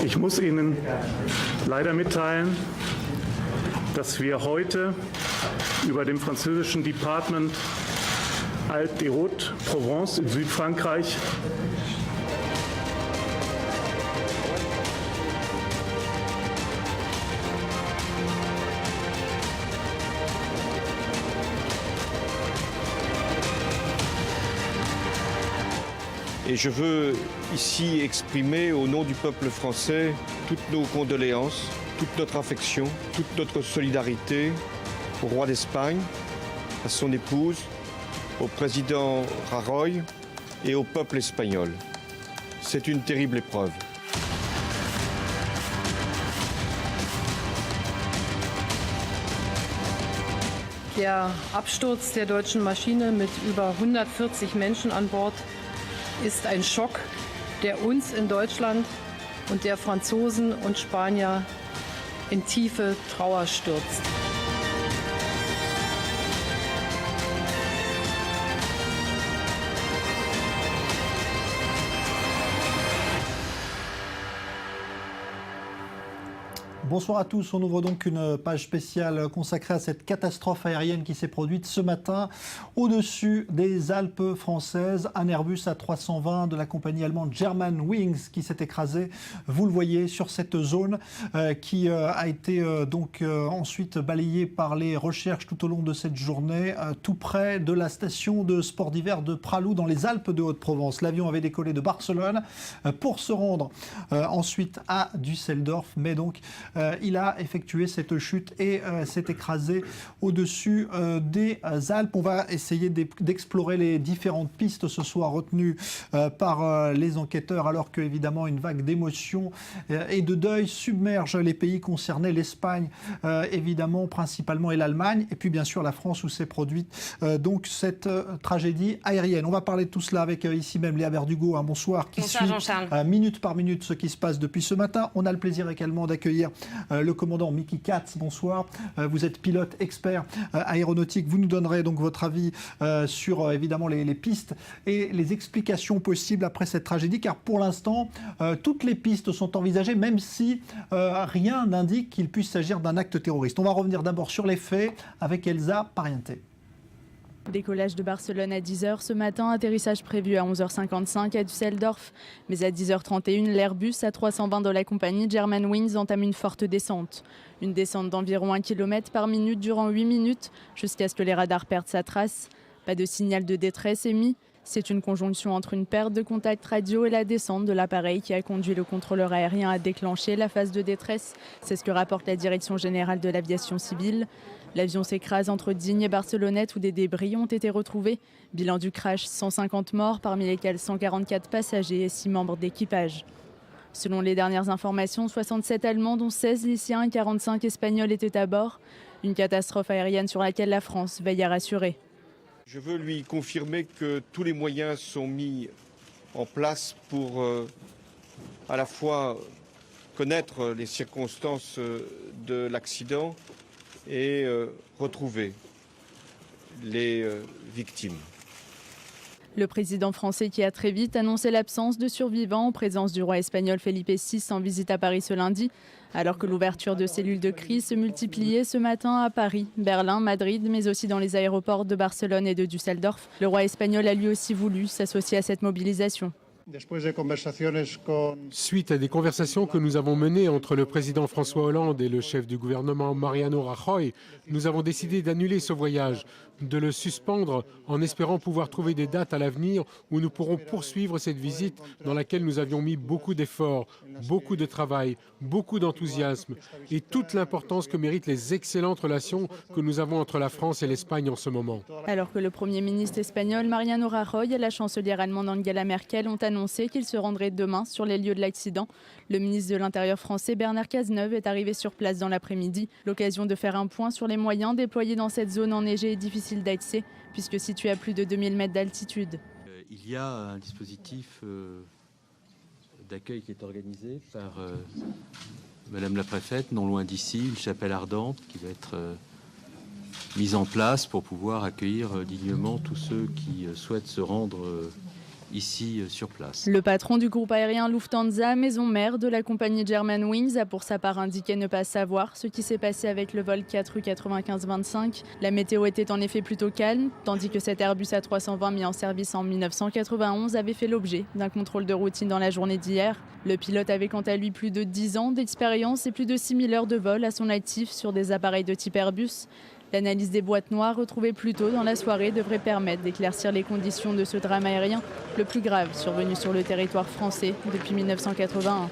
Ich muss Ihnen leider mitteilen, dass wir heute über dem französischen Departement Alpes-et-Haute-Provence in Südfrankreich Et je veux ici exprimer au nom du peuple français toutes nos condoléances, toute notre affection, toute notre solidarité au roi d'Espagne, à son épouse, au président Rajoy et au peuple espagnol. C'est une terrible épreuve. Der Absturz der deutschen Maschine mit über 140 Menschen an Bord ist ein Schock, der uns in Deutschland und der Franzosen und Spanier in tiefe Trauer stürzt. Bonsoir à tous, on ouvre donc une page spéciale consacrée à cette catastrophe aérienne qui s'est produite ce matin au-dessus des Alpes françaises. Un Airbus A320 de la compagnie allemande Germanwings qui s'est écrasé, vous le voyez, sur cette zone qui a été ensuite balayée par les recherches tout au long de cette journée, tout près de la station de sport d'hiver de Pralou dans les Alpes de Haute-Provence. L'avion avait décollé de Barcelone pour se rendre ensuite à Düsseldorf, mais donc il a effectué cette chute et s'est écrasé au-dessus des Alpes. On va essayer d'explorer les différentes pistes ce soir retenues par les enquêteurs, alors que évidemment une vague d'émotion et de deuil submerge les pays concernés, l'Espagne évidemment principalement et l'Allemagne, et puis bien sûr la France où s'est produite donc cette tragédie aérienne. On va parler de tout cela avec ici même Léa Berdugo, bonsoir, qui suit minute par minute ce qui se passe depuis ce matin. On a le plaisir également d'accueillir le commandant Mickey Katz, bonsoir. Vous êtes pilote expert aéronautique. Vous nous donnerez donc votre avis sur évidemment les pistes et les explications possibles après cette tragédie, car pour l'instant, toutes les pistes sont envisagées, même si rien n'indique qu'il puisse s'agir d'un acte terroriste. On va revenir d'abord sur les faits avec Elsa Pariente. Décollage de Barcelone à 10h ce matin, atterrissage prévu à 11h55 à Düsseldorf. Mais à 10h31, l'Airbus A320 de la compagnie Germanwings entame une forte descente. Une descente d'environ 1 km par minute durant 8 minutes, jusqu'à ce que les radars perdent sa trace. Pas de signal de détresse émis. C'est une conjonction entre une perte de contact radio et la descente de l'appareil qui a conduit le contrôleur aérien à déclencher la phase de détresse. C'est ce que rapporte la Direction générale de l'aviation civile. L'avion s'écrase entre Digne et Barcelonnette où des débris ont été retrouvés. Bilan du crash, 150 morts, parmi lesquels 144 passagers et 6 membres d'équipage. Selon les dernières informations, 67 Allemands, dont 16 Lyciens et 45 Espagnols étaient à bord. Une catastrophe aérienne sur laquelle la France veille à rassurer. Je veux lui confirmer que tous les moyens sont mis en place pour à la fois connaître les circonstances de l'accident et retrouver les victimes. Le président français qui a très vite annoncé l'absence de survivants en présence du roi espagnol Felipe VI en visite à Paris ce lundi, alors que l'ouverture de cellules de crise se multipliait ce matin à Paris, Berlin, Madrid, mais aussi dans les aéroports de Barcelone et de Düsseldorf. Le roi espagnol a lui aussi voulu s'associer à cette mobilisation. Suite à des conversations que nous avons menées entre le président François Hollande et le chef du gouvernement Mariano Rajoy, nous avons décidé d'annuler ce voyage, de le suspendre en espérant pouvoir trouver des dates à l'avenir où nous pourrons poursuivre cette visite dans laquelle nous avions mis beaucoup d'efforts, beaucoup de travail, beaucoup d'enthousiasme et toute l'importance que méritent les excellentes relations que nous avons entre la France et l'Espagne en ce moment. Alors que le Premier ministre espagnol Mariano Rajoy et la chancelière allemande Angela Merkel ont annoncé qu'ils se rendraient demain sur les lieux de l'accident, le ministre de l'Intérieur français Bernard Cazeneuve est arrivé sur place dans l'après-midi. L'occasion de faire un point sur les moyens déployés dans cette zone enneigée et difficile d'accès, puisque située à plus de 2000 mètres d'altitude. Il y a un dispositif d'accueil qui est organisé par Madame la préfète, non loin d'ici, une chapelle ardente qui va être mise en place pour pouvoir accueillir dignement tous ceux qui souhaitent se rendre ici sur place. Le patron du groupe aérien Lufthansa, maison mère de la compagnie Germanwings, a pour sa part indiqué ne pas savoir ce qui s'est passé avec le vol 4U9525. La météo était en effet plutôt calme, tandis que cet Airbus A320 mis en service en 1991 avait fait l'objet d'un contrôle de routine dans la journée d'hier. Le pilote avait quant à lui plus de 10 ans d'expérience et plus de 6000 heures de vol à son actif sur des appareils de type Airbus. L'analyse des boîtes noires retrouvées plus tôt dans la soirée devrait permettre d'éclaircir les conditions de ce drame aérien, le plus grave survenu sur le territoire français depuis 1981.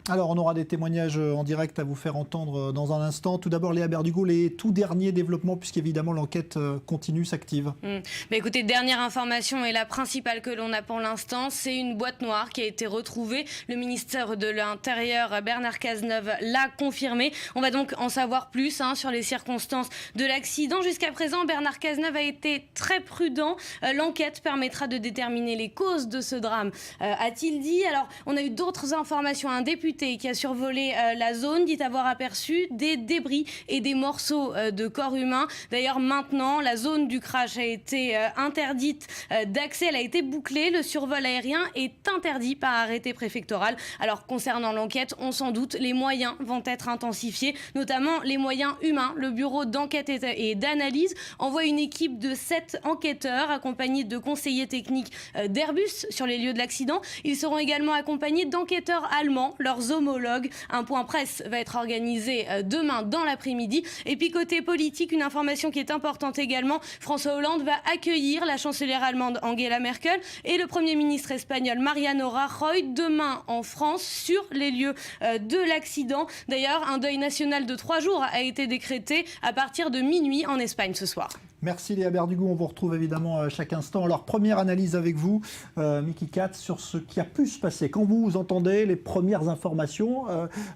Alors, on aura des témoignages en direct à vous faire entendre dans un instant. Tout d'abord, Léa Berdugo, les tout derniers développements, puisqu'évidemment l'enquête continue, s'active. Bah écoutez, dernière information et la principale que l'on a pour l'instant, c'est une boîte noire qui a été retrouvée. Le ministère de l'Intérieur, Bernard Cazeneuve, l'a confirmé. On va donc en savoir plus sur les circonstances de l'accident. Jusqu'à présent, Bernard Cazeneuve a été très prudent. L'enquête permettra de déterminer les causes de ce drame, a-t-il dit. Alors, on a eu d'autres informations. Un député qui a survolé la zone dit avoir aperçu des débris et des morceaux de corps humains. D'ailleurs, maintenant, la zone du crash a été interdite d'accès. Elle a été bouclée. Le survol aérien est interdit par arrêté préfectoral. Alors, concernant l'enquête, on s'en doute, les moyens vont être intensifiés, notamment les moyens humains. Le bureau d'enquête et d'analyse envoie une équipe de 7 enquêteurs accompagnés de conseillers techniques d'Airbus sur les lieux de l'accident. Ils seront également accompagnés d'enquêteurs allemands, leurs homologues. Un point presse va être organisé demain dans l'après-midi. Et puis côté politique, une information qui est importante également, François Hollande va accueillir la chancelière allemande Angela Merkel et le Premier ministre espagnol Mariano Rajoy demain en France sur les lieux de l'accident. D'ailleurs, un deuil national de 3 jours a été décrété à partir de minuit en Espagne ce soir. Merci Léa Berdugo, on vous retrouve évidemment chaque instant. Alors, première analyse avec vous, Mickey Katz, sur ce qui a pu se passer. Quand vous entendez les premières informations,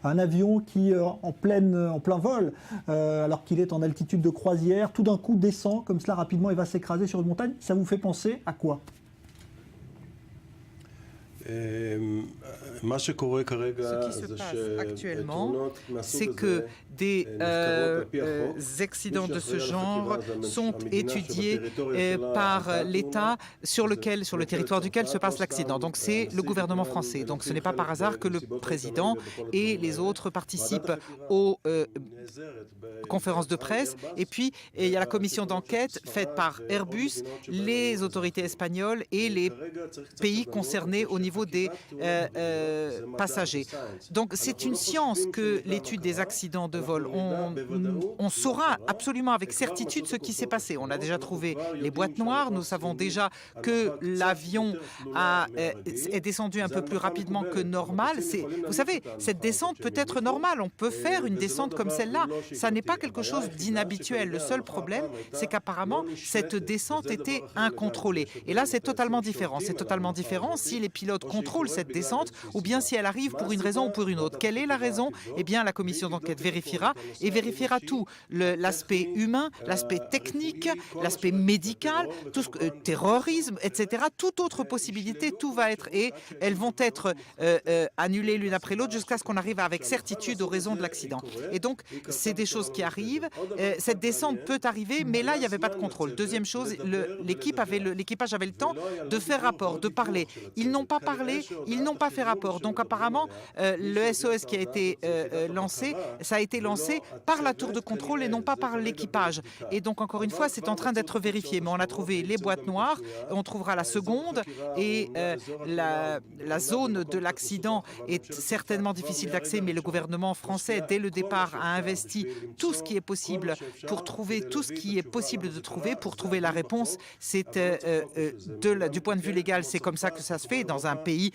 un avion qui, en plein vol, alors qu'il est en altitude de croisière, tout d'un coup descend comme cela rapidement et va s'écraser sur une montagne, ça vous fait penser à quoi ? Ce qui se passe actuellement, c'est que des accidents de ce genre sont étudiés par l'État sur le territoire duquel se passe l'accident. Donc c'est le gouvernement français. Donc ce n'est pas par hasard que le président et les autres participent aux conférences de presse. Et puis il y a la commission d'enquête faite par Airbus, les autorités espagnoles et les pays concernés au niveau des passagers. Donc c'est une science que l'étude des accidents de vol. On saura absolument avec certitude ce qui s'est passé. On a déjà trouvé les boîtes noires. Nous savons déjà que l'avion est descendu un peu plus rapidement que normal. Vous savez, cette descente peut être normale. On peut faire une descente comme celle-là. Ça n'est pas quelque chose d'inhabituel. Le seul problème, c'est qu'apparemment, cette descente était incontrôlée. Et là, c'est totalement différent. C'est totalement différent si les pilotes contrôlent cette descente ou bien si elle arrive pour une raison ou pour une autre. Quelle est la raison ? Eh bien, la commission d'enquête vérifiera tout. L'aspect humain, l'aspect technique, l'aspect médical, tout terrorisme, etc. Toute autre possibilité, tout va être et elles vont être annulées l'une après l'autre jusqu'à ce qu'on arrive avec certitude aux raisons de l'accident. Et donc, c'est des choses qui arrivent. Cette descente peut arriver, mais là, il n'y avait pas de contrôle. Deuxième chose, l'équipage avait le temps de faire rapport, de parler. Ils n'ont pas parlé, ils n'ont pas fait rapport. Donc apparemment, le SOS qui a été lancé, ça a été lancé par la tour de contrôle et non pas par l'équipage. Et donc encore une fois, c'est en train d'être vérifié. Mais on a trouvé les boîtes noires, on trouvera la seconde et la zone de l'accident est certainement difficile d'accès, mais le gouvernement français, dès le départ, a investi tout ce qui est possible pour trouver tout ce qui est possible de trouver, pour trouver la réponse. C'est du point de vue légal, c'est comme ça que ça se fait. Dans un pays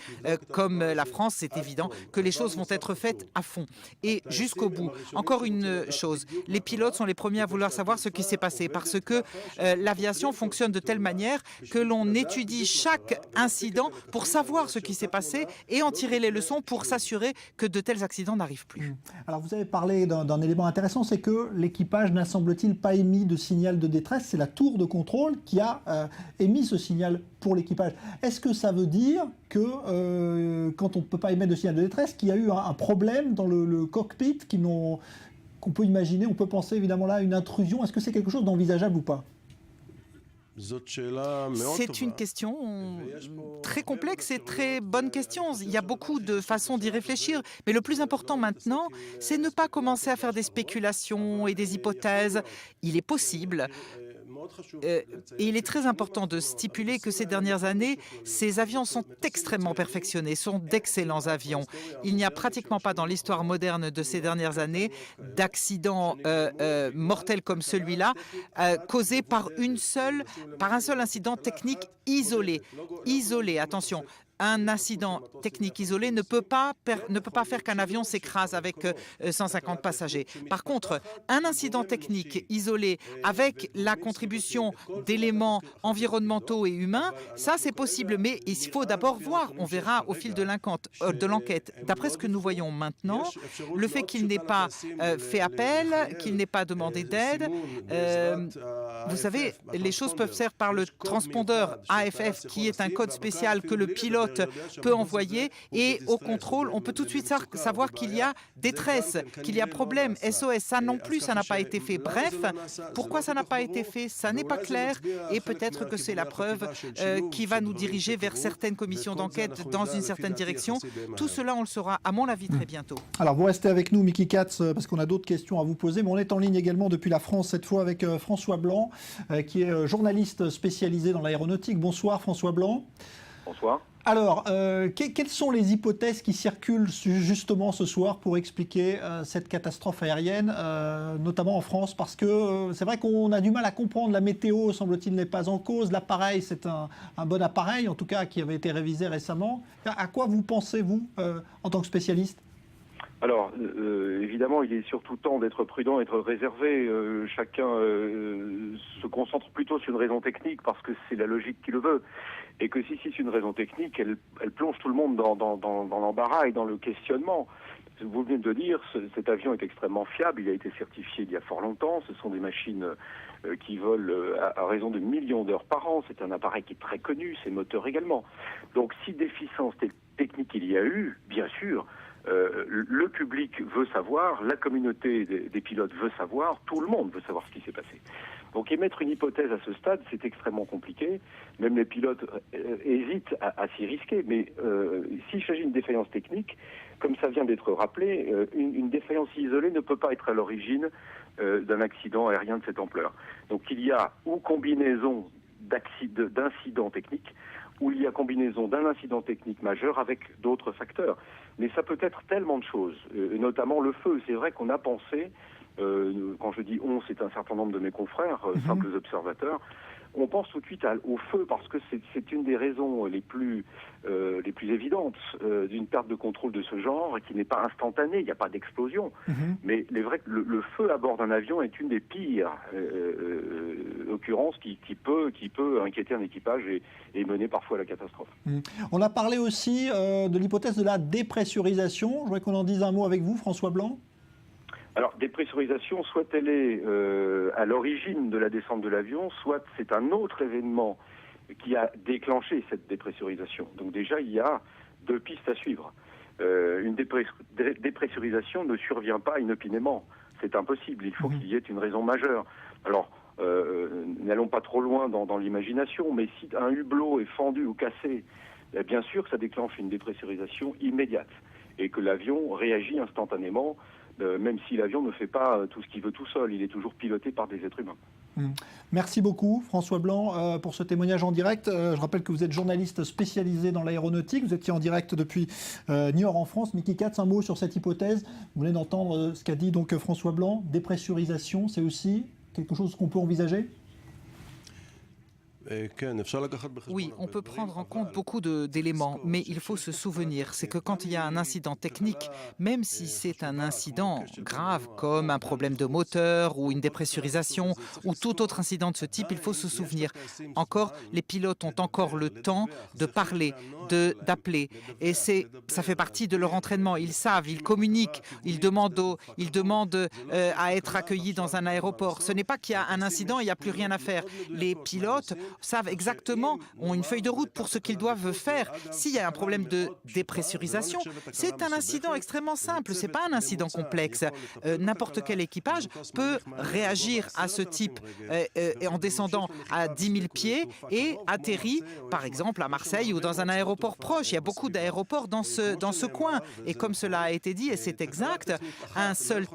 comme la France, c'est évident que les choses vont être faites à fond et jusqu'au bout. Encore une chose, les pilotes sont les premiers à vouloir savoir ce qui s'est passé parce que l'aviation fonctionne de telle manière que l'on étudie chaque incident pour savoir ce qui s'est passé et en tirer les leçons pour s'assurer que de tels accidents n'arrivent plus. Alors vous avez parlé d'un élément intéressant, c'est que l'équipage n'a semble-t-il pas émis de signal de détresse. C'est la tour de contrôle qui a émis ce signal pour l'équipage. Est-ce que ça veut dire que quand on ne peut pas émettre de signal de détresse, qu'il y a eu un problème dans le cockpit qu'on peut imaginer, on peut penser évidemment là à une intrusion. Est-ce que c'est quelque chose d'envisageable ou pas ? C'est une question très complexe et très bonne question. Il y a beaucoup de façons d'y réfléchir, mais le plus important maintenant, c'est ne pas commencer à faire des spéculations et des hypothèses. Il est possible. Et il est très important de stipuler que ces dernières années, ces avions sont extrêmement perfectionnés, sont d'excellents avions. Il n'y a pratiquement pas dans l'histoire moderne de ces dernières années d'accidents mortels comme celui-là, causés par un seul incident technique isolé. Isolé, attention. Un incident technique isolé ne peut pas faire qu'un avion s'écrase avec 150 passagers. Par contre, un incident technique isolé avec la contribution d'éléments environnementaux et humains, ça c'est possible. Mais il faut d'abord voir, on verra au fil de l'enquête. D'après ce que nous voyons maintenant, le fait qu'il n'ait pas fait appel, qu'il n'ait pas demandé d'aide, vous savez, les choses peuvent se faire par le transpondeur AFF, qui est un code spécial que le pilote peut envoyer, et au contrôle, on peut tout de suite savoir qu'il y a détresse, qu'il y a problème, SOS. Ça non plus, ça n'a pas été fait. Bref, pourquoi ça n'a pas été fait? Ça n'est pas clair, et peut-être que c'est la preuve qui va nous diriger vers certaines commissions d'enquête dans une certaine direction. Tout cela, on le saura, à mon avis, très bientôt. Alors, vous restez avec nous, Mickey Katz, parce qu'on a d'autres questions à vous poser, mais on est en ligne également depuis la France, cette fois avec François Blanc, qui est journaliste spécialisé dans l'aéronautique. Bonsoir, François Blanc. Bonsoir. Alors, quelles sont les hypothèses qui circulent justement ce soir pour expliquer cette catastrophe aérienne, notamment en France? Parce que c'est vrai qu'on a du mal à comprendre. La météo, semble-t-il, n'est pas en cause. L'appareil, c'est un bon appareil, en tout cas, qui avait été révisé récemment. À quoi vous pensez, vous, en tant que spécialiste? Alors, évidemment, il est surtout temps d'être prudent, d'être réservé. Chacun se concentre plutôt sur une raison technique parce que c'est la logique qui le veut. Et que si c'est une raison technique, elle plonge tout le monde dans l'embarras et dans le questionnement. Vous venez de dire, cet avion est extrêmement fiable, il a été certifié il y a fort longtemps, ce sont des machines qui volent à raison de millions d'heures par an, c'est un appareil qui est très connu, ses moteurs également. Donc si déficience technique il y a eu, bien sûr, le public veut savoir, la communauté des pilotes veut savoir, tout le monde veut savoir ce qui s'est passé. Donc émettre une hypothèse à ce stade, c'est extrêmement compliqué. Même les pilotes hésitent à s'y risquer. Mais s'il s'agit d'une défaillance technique, comme ça vient d'être rappelé, une défaillance isolée ne peut pas être à l'origine d'un accident aérien de cette ampleur. Donc il y a ou combinaison d'incidents techniques, ou il y a combinaison d'un incident technique majeur avec d'autres facteurs. Mais ça peut être tellement de choses, notamment le feu. C'est vrai qu'on a pensé, quand je dis on, c'est un certain nombre de mes confrères, simples observateurs, on pense tout de suite au feu parce que c'est une des raisons les plus évidentes d'une perte de contrôle de ce genre, qui n'est pas instantanée, il n'y a pas d'explosion. Mais il est vrai que le feu à bord d'un avion est une des pires occurrences qui peut inquiéter un équipage et mener parfois à la catastrophe. On a parlé aussi de l'hypothèse de la dépressurisation. Je voudrais qu'on en dise un mot avec vous, François Blanc. Alors, dépressurisation, soit elle est à l'origine de la descente de l'avion, soit c'est un autre événement qui a déclenché cette dépressurisation. Donc déjà, il y a deux pistes à suivre. Une dépressurisation ne survient pas inopinément. C'est impossible. Il faut qu'il y ait une raison majeure. Alors, n'allons pas trop loin dans l'imagination, mais si un hublot est fendu ou cassé, bien sûr que ça déclenche une dépressurisation immédiate et que l'avion réagit instantanément. Même si l'avion ne fait pas tout ce qu'il veut tout seul, il est toujours piloté par des êtres humains. Merci beaucoup François Blanc pour ce témoignage en direct. Je rappelle que vous êtes journaliste spécialisé dans l'aéronautique. Vous étiez en direct depuis Niort en France. Mickey Katz, un mot sur cette hypothèse. Vous venez d'entendre ce qu'a dit donc François Blanc. Dépressurisation, c'est aussi quelque chose qu'on peut envisager ? Oui, on peut prendre en compte beaucoup d'éléments, mais il faut se souvenir, c'est que quand il y a un incident technique, même si c'est un incident grave comme un problème de moteur ou une dépressurisation ou tout autre incident de ce type, il faut se souvenir. Encore, les pilotes ont encore le temps de parler, d'appeler, et ça fait partie de leur entraînement. Ils savent, ils communiquent, ils demandent à être accueillis dans un aéroport. Ce n'est pas qu'il y a un incident, il n'y a plus rien à faire. Les pilotes savent exactement, ont une feuille de route pour ce qu'ils doivent faire. S'il y a un problème de dépressurisation, c'est un incident extrêmement simple, ce n'est pas un incident complexe. N'importe quel équipage peut réagir à ce type en descendant à 10 000 pieds et atterrit, par exemple, à Marseille ou dans un aéroport proche. Il y a beaucoup d'aéroports dans ce coin. Et comme cela a été dit, et c'est exact, un seul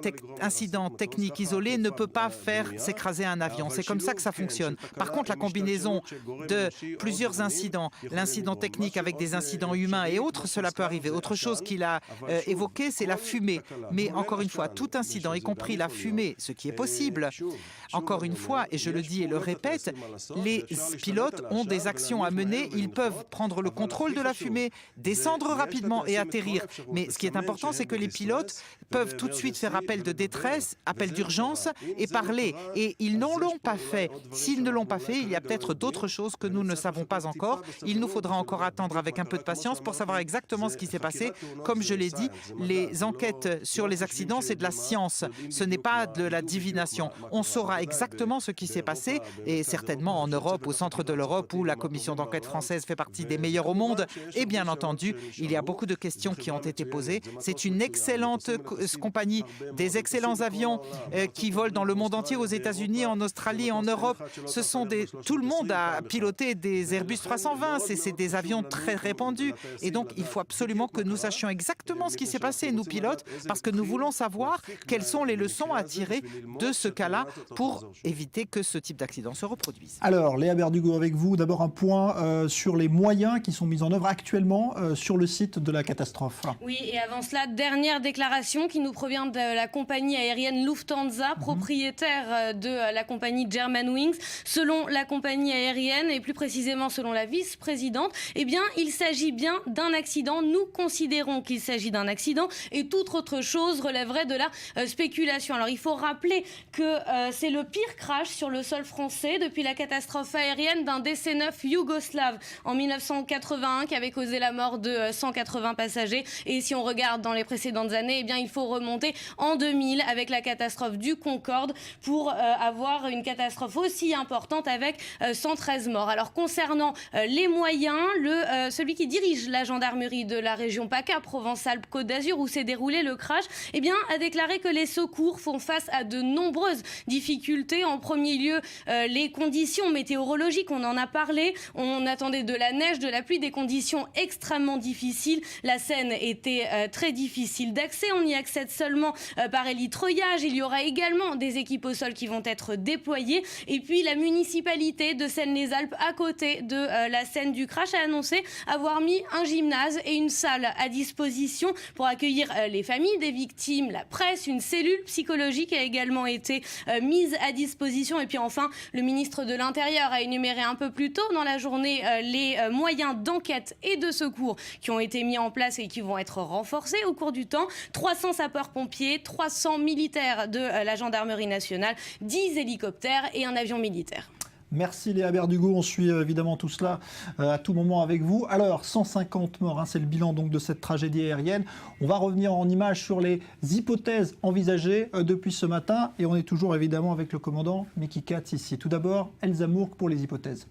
incident technique isolé ne peut pas faire s'écraser un avion. C'est comme ça que ça fonctionne. Par contre, la combinaison de plusieurs incidents, l'incident technique avec des incidents humains et autres, cela peut arriver. Autre chose qu'il a évoqué, c'est la fumée. Mais encore une fois, tout incident, y compris la fumée, ce qui est possible, encore une fois, et je le dis et le répète, les pilotes ont des actions à mener. Ils peuvent prendre le contrôle de la fumée, descendre rapidement et atterrir. Mais ce qui est important, c'est que les pilotes peuvent tout de suite faire appel de détresse, appel d'urgence et parler. Et ils ne l'ont pas fait. S'ils ne l'ont pas fait, il y a peut-être d'autres choses que nous ne savons pas encore. Il nous faudra encore attendre avec un peu de patience pour savoir exactement ce qui s'est passé. Comme je l'ai dit, les enquêtes sur les accidents, c'est de la science. Ce n'est pas de la divination. On saura exactement ce qui s'est passé et certainement en Europe, au centre de l'Europe, où la commission d'enquête française fait partie des meilleures au monde. Et bien entendu, il y a beaucoup de questions qui ont été posées. C'est une excellente compagnie, des excellents avions qui volent dans le monde entier, aux États-Unis, en Australie, en Europe. Tout le monde a piloté des Airbus 320. C'est des avions très répandus. Et donc, il faut absolument que nous sachions exactement ce qui s'est passé, nous pilotes, parce que nous voulons savoir quelles sont les leçons à tirer de ce cas-là pour éviter que ce type d'accident se reproduise. Alors, Léa Berdugo, avec vous, d'abord un point sur les moyens qui sont mis en œuvre actuellement sur le site de la catastrophe. Oui, et avant cela, dernière déclaration qui nous provient de la compagnie aérienne Lufthansa, propriétaire de la compagnie Germanwings. Selon la compagnie aérienne, et plus précisément selon la vice-présidente, eh bien, il s'agit bien d'un accident. Nous considérons qu'il s'agit d'un accident et toute autre chose relèverait de la spéculation. Alors, il faut rappeler que c'est le pire crash sur le sol français depuis la catastrophe aérienne d'un DC-9 yougoslave en 1981 qui avait causé la mort de 180 passagers. Et si on regarde dans les précédentes années, eh bien, il faut remonter en 2000 avec la catastrophe du Concorde pour avoir une catastrophe aussi importante avec 113 morts. Alors concernant les moyens, celui qui dirige la gendarmerie de la région PACA, Provence-Alpes-Côte d'Azur, où s'est déroulé le crash, eh bien, a déclaré que les secours font face à de nombreuses difficultés. En premier lieu, les conditions météorologiques, on en a parlé. On attendait de la neige, de la pluie, des conditions extrêmement difficiles. La Seine était très difficile d'accès. On y accède seulement par hélitreuillage. Il y aura également des équipes au sol qui vont être déployées. Et puis la municipalité de Seine-les-Alpes, à côté de la scène du crash, a annoncé avoir mis un gymnase et une salle à disposition pour accueillir les familles des victimes, la presse. Une cellule psychologique a également été mise à disposition. Et puis enfin, le ministre de l'Intérieur a énuméré un peu plus tôt dans la journée les moyens d'enquête et de secours qui ont été mis en place et qui vont être renforcés au cours du temps. 300 sapeurs-pompiers, 300 militaires de la gendarmerie nationale, 10 hélicoptères et un avion militaire. Merci Léa Berdugo, on suit évidemment tout cela à tout moment avec vous. Alors 150 morts, c'est le bilan donc de cette tragédie aérienne. On va revenir en images sur les hypothèses envisagées depuis ce matin et on est toujours évidemment avec le commandant Mickey Katz ici. Tout d'abord, Elsa Mourgue pour les hypothèses.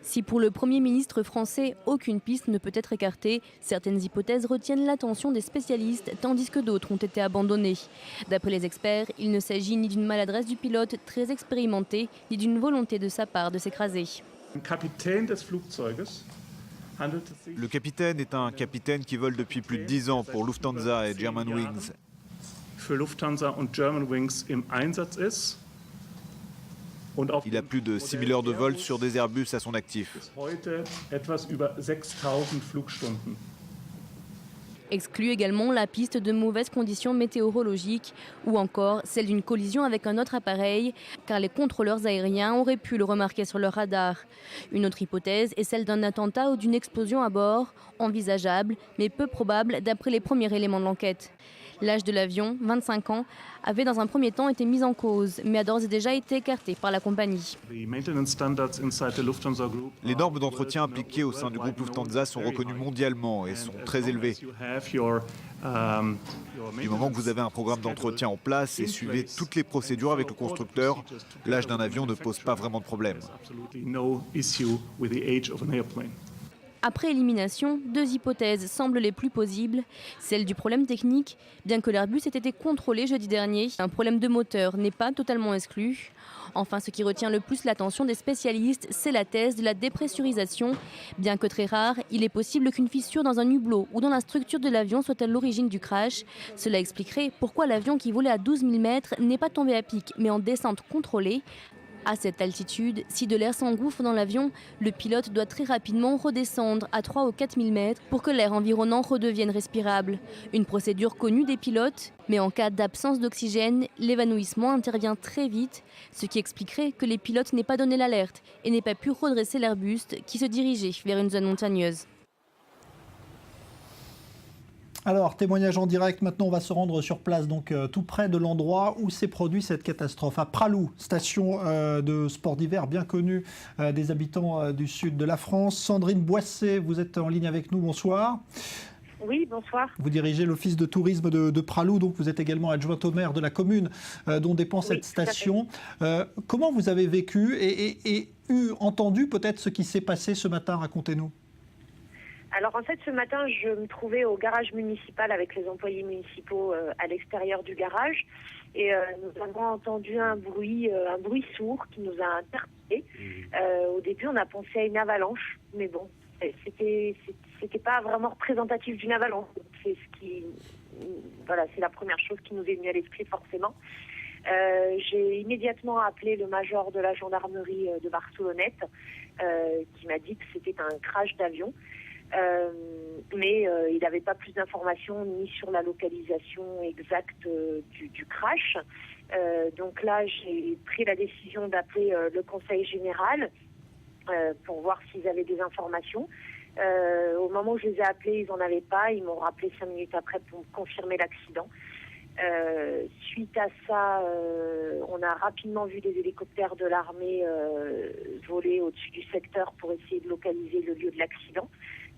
Si pour le Premier ministre français, aucune piste ne peut être écartée, certaines hypothèses retiennent l'attention des spécialistes, tandis que d'autres ont été abandonnées. D'après les experts, il ne s'agit ni d'une maladresse du pilote très expérimenté, ni d'une volonté de sa part de s'écraser. Le capitaine est un capitaine qui vole depuis plus de 10 ans pour Lufthansa et Germanwings. Il a plus de 6000 heures de vol sur des Airbus à son actif. Exclut également la piste de mauvaises conditions météorologiques ou encore celle d'une collision avec un autre appareil, car les contrôleurs aériens auraient pu le remarquer sur leur radar. Une autre hypothèse est celle d'un attentat ou d'une explosion à bord, envisageable mais peu probable d'après les premiers éléments de l'enquête. L'âge de l'avion, 25 ans, avait dans un premier temps été mis en cause, mais a d'ores et déjà été écarté par la compagnie. Les normes d'entretien appliquées au sein du groupe Lufthansa sont reconnues mondialement et sont très élevées. Du moment que vous avez un programme d'entretien en place et suivez toutes les procédures avec le constructeur, l'âge d'un avion ne pose pas vraiment de problème. Après élimination, 2 hypothèses semblent les plus plausibles. Celle du problème technique, bien que l'Airbus ait été contrôlé jeudi dernier, un problème de moteur n'est pas totalement exclu. Enfin, ce qui retient le plus l'attention des spécialistes, c'est la thèse de la dépressurisation. Bien que très rare, il est possible qu'une fissure dans un hublot ou dans la structure de l'avion soit à l'origine du crash. Cela expliquerait pourquoi l'avion qui volait à 12 000 mètres n'est pas tombé à pic, mais en descente contrôlée. À cette altitude, si de l'air s'engouffre dans l'avion, le pilote doit très rapidement redescendre à 3 ou 4 000 mètres pour que l'air environnant redevienne respirable. Une procédure connue des pilotes, mais en cas d'absence d'oxygène, l'évanouissement intervient très vite, ce qui expliquerait que les pilotes n'aient pas donné l'alerte et n'aient pas pu redresser l'Airbus qui se dirigeait vers une zone montagneuse. Alors, témoignage en direct, maintenant on va se rendre sur place, donc tout près de l'endroit où s'est produit cette catastrophe, à Pralou, station de sport d'hiver bien connue des habitants du sud de la France. Sandrine Boisset, vous êtes en ligne avec nous, bonsoir. Oui, bonsoir. Vous dirigez l'office de tourisme de Pralou, donc vous êtes également adjointe au maire de la commune dont dépend cette station. Comment vous avez vécu et entendu peut-être ce qui s'est passé ce matin? Racontez-nous. Alors en fait, ce matin, je me trouvais au garage municipal avec les employés municipaux à l'extérieur du garage et nous avons entendu un bruit sourd qui nous a interpellés. Au début, on a pensé à une avalanche, mais bon, c'était pas vraiment représentatif d'une avalanche. C'est la première chose qui nous est venue à l'esprit forcément. J'ai immédiatement appelé le major de la gendarmerie de Barcelonnette qui m'a dit que c'était un crash d'avion. Mais il n'avait pas plus d'informations ni sur la localisation exacte du crash. Donc là, j'ai pris la décision d'appeler le conseil général pour voir s'ils avaient des informations. Au moment où je les ai appelés, ils n'en avaient pas. Ils m'ont rappelé 5 minutes après pour me confirmer l'accident. Suite à ça, on a rapidement vu des hélicoptères de l'armée voler au-dessus du secteur pour essayer de localiser le lieu de l'accident.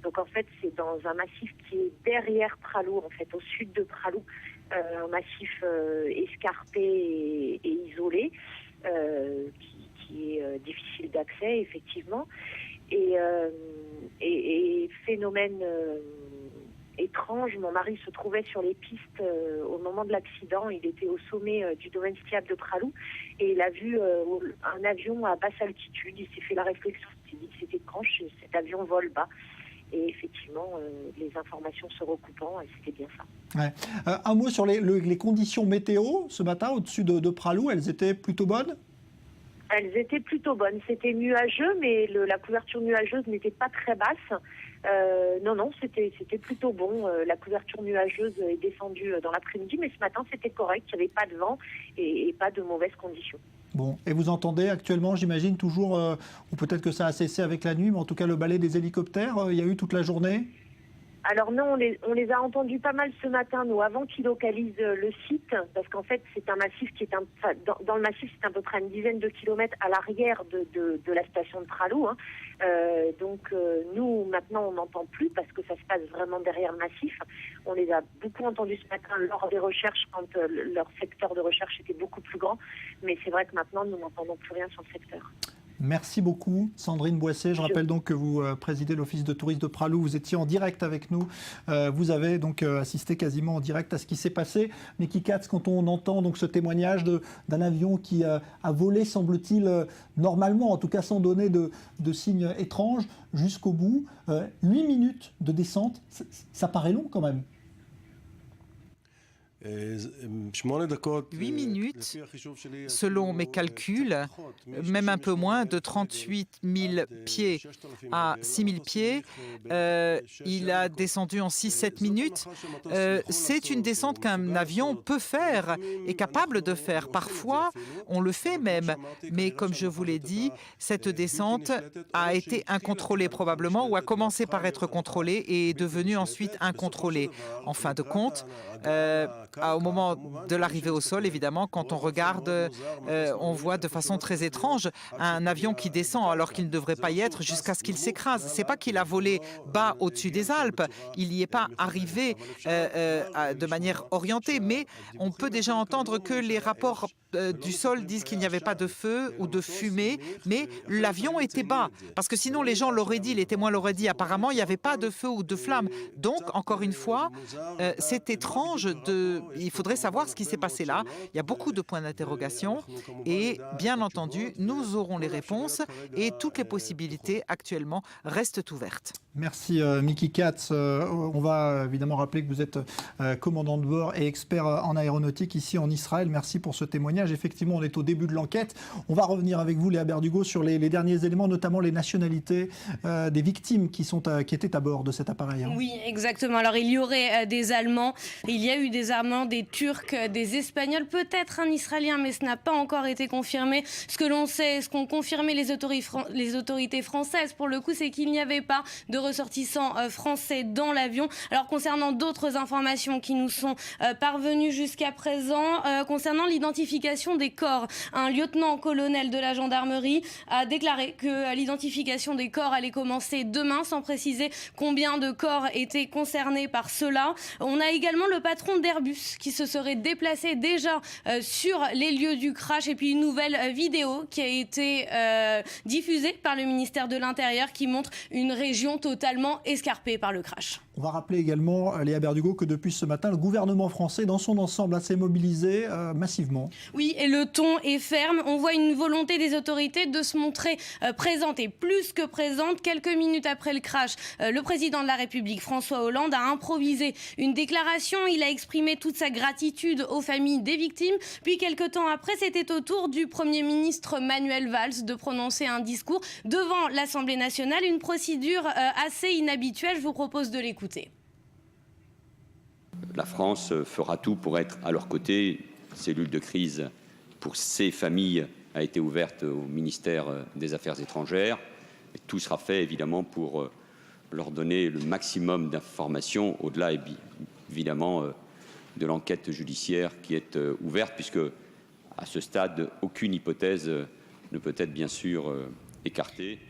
Donc en fait, c'est dans un massif qui est derrière Pralou, en fait, au sud de Pralou, un massif escarpé et isolé, qui est difficile d'accès, effectivement. Et phénomène étrange, mon mari se trouvait sur les pistes au moment de l'accident. Il était au sommet du domaine skiable de Pralou et il a vu un avion à basse altitude. Il s'est fait la réflexion, il s'est dit que c'était étrange, cet avion vole bas. Et effectivement, les informations se recoupant, c'était bien ça. Ouais. Un mot sur les conditions météo ce matin au-dessus de Pralou, elles étaient plutôt bonnes? Elles étaient plutôt bonnes. C'était nuageux, mais la couverture nuageuse n'était pas très basse. Non, c'était plutôt bon. La couverture nuageuse est descendue dans l'après-midi, mais ce matin, c'était correct. Il n'y avait pas de vent et pas de mauvaises conditions. Bon, et vous entendez actuellement, j'imagine, toujours, ou peut-être que ça a cessé avec la nuit, mais en tout cas le balai des hélicoptères, il y a eu toute la journée? Alors non, on les a entendus pas mal ce matin, nous, avant qu'ils localisent le site, parce qu'en fait, c'est un massif qui est dans le massif, c'est à peu près une dizaine de kilomètres à l'arrière de la station de Pralou. Hein. Donc nous, maintenant, on n'entend plus parce que ça se passe vraiment derrière le massif. On les a beaucoup entendus ce matin lors des recherches, quand leur secteur de recherche était beaucoup plus grand. Mais c'est vrai que maintenant, nous n'entendons plus rien sur le secteur. Merci beaucoup, Sandrine Boisset. Je rappelle donc que vous présidez l'office de tourisme de Pralou. Vous étiez en direct avec nous. Vous avez donc assisté quasiment en direct à ce qui s'est passé. Mais Kikatz, quand on entend donc ce témoignage d'un avion qui a volé, semble-t-il, normalement, en tout cas sans donner de signes étranges, jusqu'au bout, 8 minutes de descente, ça paraît long quand même. 8 minutes, selon mes calculs, même un peu moins, de 38 000 pieds à 6 000 pieds. Il a descendu en 6-7 minutes. C'est une descente qu'un avion peut faire, est capable de faire. Parfois, on le fait même. Mais comme je vous l'ai dit, cette descente a été incontrôlée probablement, ou a commencé par être contrôlée et est devenue ensuite incontrôlée. En fin de compte, au moment de l'arrivée au sol, évidemment, quand on regarde, on voit de façon très étrange un avion qui descend alors qu'il ne devrait pas y être jusqu'à ce qu'il s'écrase. C'est pas qu'il a volé bas au-dessus des Alpes, il n'y est pas arrivé de manière orientée, mais on peut déjà entendre que les rapports du sol disent qu'il n'y avait pas de feu ou de fumée, mais l'avion était bas. Parce que sinon, les gens l'auraient dit, les témoins l'auraient dit, apparemment, il n'y avait pas de feu ou de flamme. Donc, encore une fois, c'est étrange. Il faudrait savoir ce qui s'est passé là. Il y a beaucoup de points d'interrogation et, bien entendu, nous aurons les réponses et toutes les possibilités actuellement restent ouvertes. Merci Mickey Katz. On va évidemment rappeler que vous êtes commandant de bord et expert en aéronautique ici en Israël. Merci pour ce témoignage. Effectivement, on est au début de l'enquête. On va revenir avec vous, Léa Berdugo, sur les derniers éléments, notamment les nationalités des victimes qui étaient à bord de cet appareil. Oui, exactement. Alors, il y aurait des Allemands, il y a eu des Allemands, des Turcs, des Espagnols, peut-être un Israélien, mais ce n'a pas encore été confirmé. Ce que l'on sait, ce qu'ont confirmé les autorités françaises, pour le coup, c'est qu'il n'y avait pas de ressortissants français dans l'avion. Alors, concernant d'autres informations qui nous sont parvenues jusqu'à présent, concernant l'identification des corps, un lieutenant-colonel de la gendarmerie a déclaré que l'identification des corps allait commencer demain, sans préciser combien de corps étaient concernés par cela. On a également le patron d'Airbus qui se serait déplacé déjà sur les lieux du crash, et puis une nouvelle vidéo qui a été diffusée par le ministère de l'Intérieur qui montre une région totalement escarpée par le crash. On va rappeler également, Léa Berdugo, que depuis ce matin, le gouvernement français, dans son ensemble, s'est mobilisé massivement. Oui, et le ton est ferme. On voit une volonté des autorités de se montrer présente, et plus que présente. Quelques minutes après le crash, le président de la République, François Hollande, a improvisé une déclaration. Il a exprimé toute sa gratitude aux familles des victimes. Puis, quelques temps après, c'était au tour du Premier ministre Manuel Valls de prononcer un discours devant l'Assemblée nationale. Une procédure assez inhabituelle. Je vous propose de l'écouter. La France fera tout pour être à leur côté. Cellule de crise pour ces familles a été ouverte au ministère des Affaires étrangères. Et tout sera fait évidemment pour leur donner le maximum d'informations, au-delà évidemment de l'enquête judiciaire qui est ouverte, puisque à ce stade, aucune hypothèse ne peut être bien sûr écartée.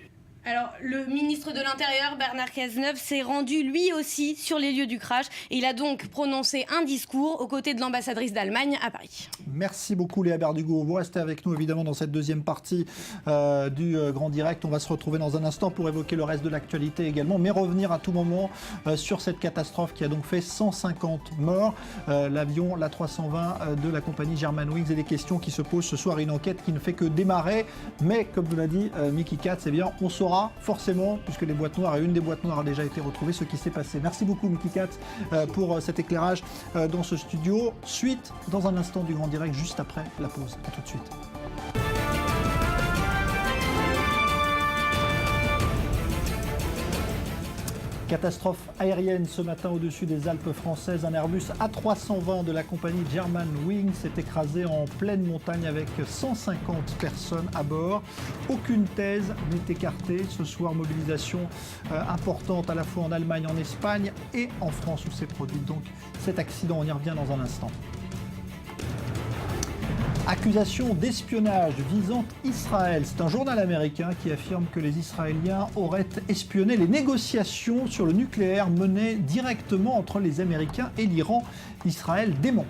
Alors, le ministre de l'Intérieur, Bernard Cazeneuve, s'est rendu lui aussi sur les lieux du crash, et il a donc prononcé un discours aux côtés de l'ambassadrice d'Allemagne à Paris. Merci beaucoup Léa Berdugo. Vous restez avec nous évidemment dans cette deuxième partie du Grand Direct. On va se retrouver dans un instant pour évoquer le reste de l'actualité également, mais revenir à tout moment sur cette catastrophe qui a donc fait 150 morts. L'avion, l'A320 de la compagnie Germanwings, et des questions qui se posent ce soir, une enquête qui ne fait que démarrer, mais comme vous l'a dit Mickey Katz, eh bien, on saura forcément, puisque les boîtes noires et une des boîtes noires a déjà été retrouvée, ce qui s'est passé. Merci beaucoup Mickey Katz pour cet éclairage dans ce studio. Suite dans un instant du Grand Direct, juste après la pause. À tout de suite. Catastrophe aérienne ce matin au-dessus des Alpes françaises. Un Airbus A320 de la compagnie Germanwings s'est écrasé en pleine montagne avec 150 personnes à bord. Aucune thèse n'est écartée. Ce soir, mobilisation importante à la fois en Allemagne, en Espagne et en France où s'est produit donc cet accident. On y revient dans un instant. Accusation d'espionnage visant Israël. C'est un journal américain qui affirme que les Israéliens auraient espionné les négociations sur le nucléaire menées directement entre les Américains et l'Iran. Israël dément.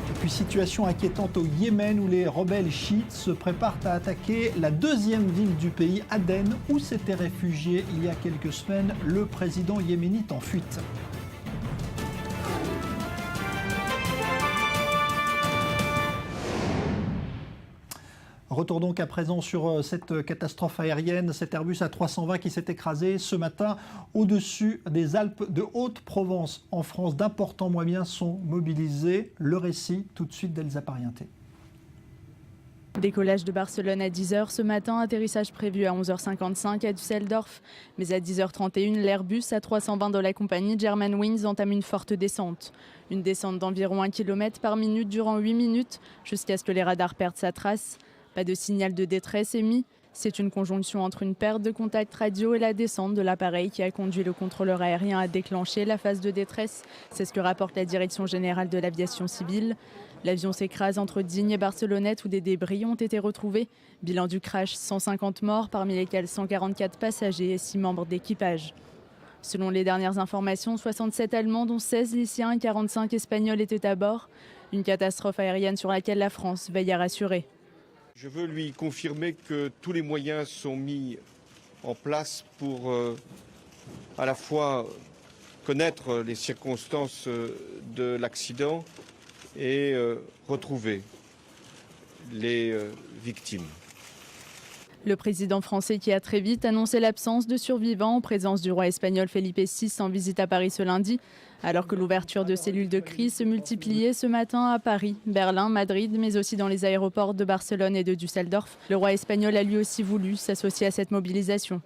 Et puis situation inquiétante au Yémen où les rebelles chiites se préparent à attaquer la deuxième ville du pays, Aden, où s'était réfugié il y a quelques semaines le président yéménite en fuite. Retour donc à présent sur cette catastrophe aérienne, cet Airbus A320 qui s'est écrasé ce matin au-dessus des Alpes de Haute-Provence. En France, d'importants moyens sont mobilisés. Le récit tout de suite d'Elsa Parienté. Décollage de Barcelone à 10h ce matin, atterrissage prévu à 11h55 à Düsseldorf. Mais à 10h31, l'Airbus A320 de la compagnie Germanwings entame une forte descente. Une descente d'environ 1 km par minute durant 8 minutes, jusqu'à ce que les radars perdent sa trace. Pas de signal de détresse émis. C'est une conjonction entre une perte de contact radio et la descente de l'appareil qui a conduit le contrôleur aérien à déclencher la phase de détresse. C'est ce que rapporte la Direction générale de l'aviation civile. L'avion s'écrase entre Digne et Barcelonnette où des débris ont été retrouvés. Bilan du crash, 150 morts, parmi lesquels 144 passagers et 6 membres d'équipage. Selon les dernières informations, 67 Allemands, dont 16 Lyciens et 45 Espagnols étaient à bord. Une catastrophe aérienne sur laquelle la France veille à rassurer. Je veux lui confirmer que tous les moyens sont mis en place pour à la fois connaître les circonstances de l'accident et retrouver les victimes. Le président français qui a très vite annoncé l'absence de survivants en présence du roi espagnol Felipe VI en visite à Paris ce lundi, alors que l'ouverture de cellules de crise se multipliait ce matin à Paris, Berlin, Madrid, mais aussi dans les aéroports de Barcelone et de Düsseldorf. Le roi espagnol a lui aussi voulu s'associer à cette mobilisation.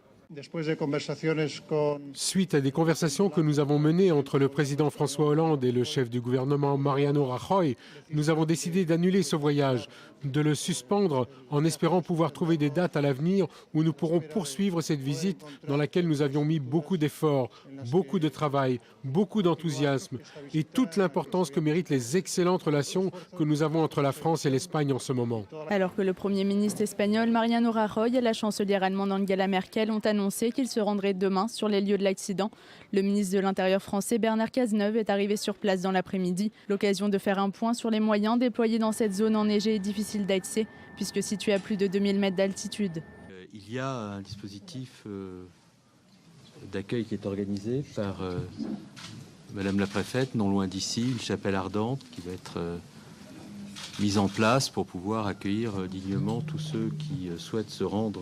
Suite à des conversations que nous avons menées entre le président François Hollande et le chef du gouvernement Mariano Rajoy, nous avons décidé d'annuler ce voyage, de le suspendre en espérant pouvoir trouver des dates à l'avenir où nous pourrons poursuivre cette visite dans laquelle nous avions mis beaucoup d'efforts, beaucoup de travail, beaucoup d'enthousiasme et toute l'importance que méritent les excellentes relations que nous avons entre la France et l'Espagne en ce moment. Alors que le Premier ministre espagnol Mariano Rajoy et la chancelière allemande Angela Merkel ont annoncé qu'ils se rendraient demain sur les lieux de l'accident, le ministre de l'Intérieur français Bernard Cazeneuve est arrivé sur place dans l'après-midi. L'occasion de faire un point sur les moyens déployés dans cette zone enneigée et difficile d'accès, puisque située à plus de 2000 mètres d'altitude. Il y a un dispositif d'accueil qui est organisé par Madame la préfète, non loin d'ici, une chapelle ardente qui va être mise en place pour pouvoir accueillir dignement tous ceux qui souhaitent se rendre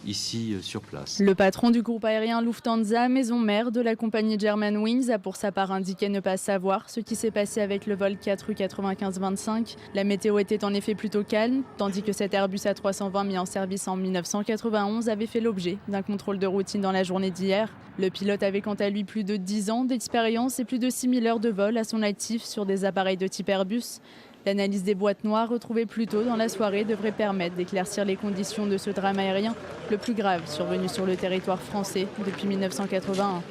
ici sur place. Le patron du groupe aérien Lufthansa, maison mère de la compagnie Germanwings, a pour sa part indiqué ne pas savoir ce qui s'est passé avec le vol 4 U9525. La météo était en effet plutôt calme, tandis que cet Airbus A320 mis en service en 1991 avait fait l'objet d'un contrôle de routine dans la journée d'hier. Le pilote avait quant à lui plus de 10 ans d'expérience et plus de 6000 heures de vol à son actif sur des appareils de type Airbus. L'analyse des boîtes noires retrouvées plus tôt dans la soirée devrait permettre d'éclaircir les conditions de ce drame aérien, le plus grave survenu sur le territoire français depuis 1981.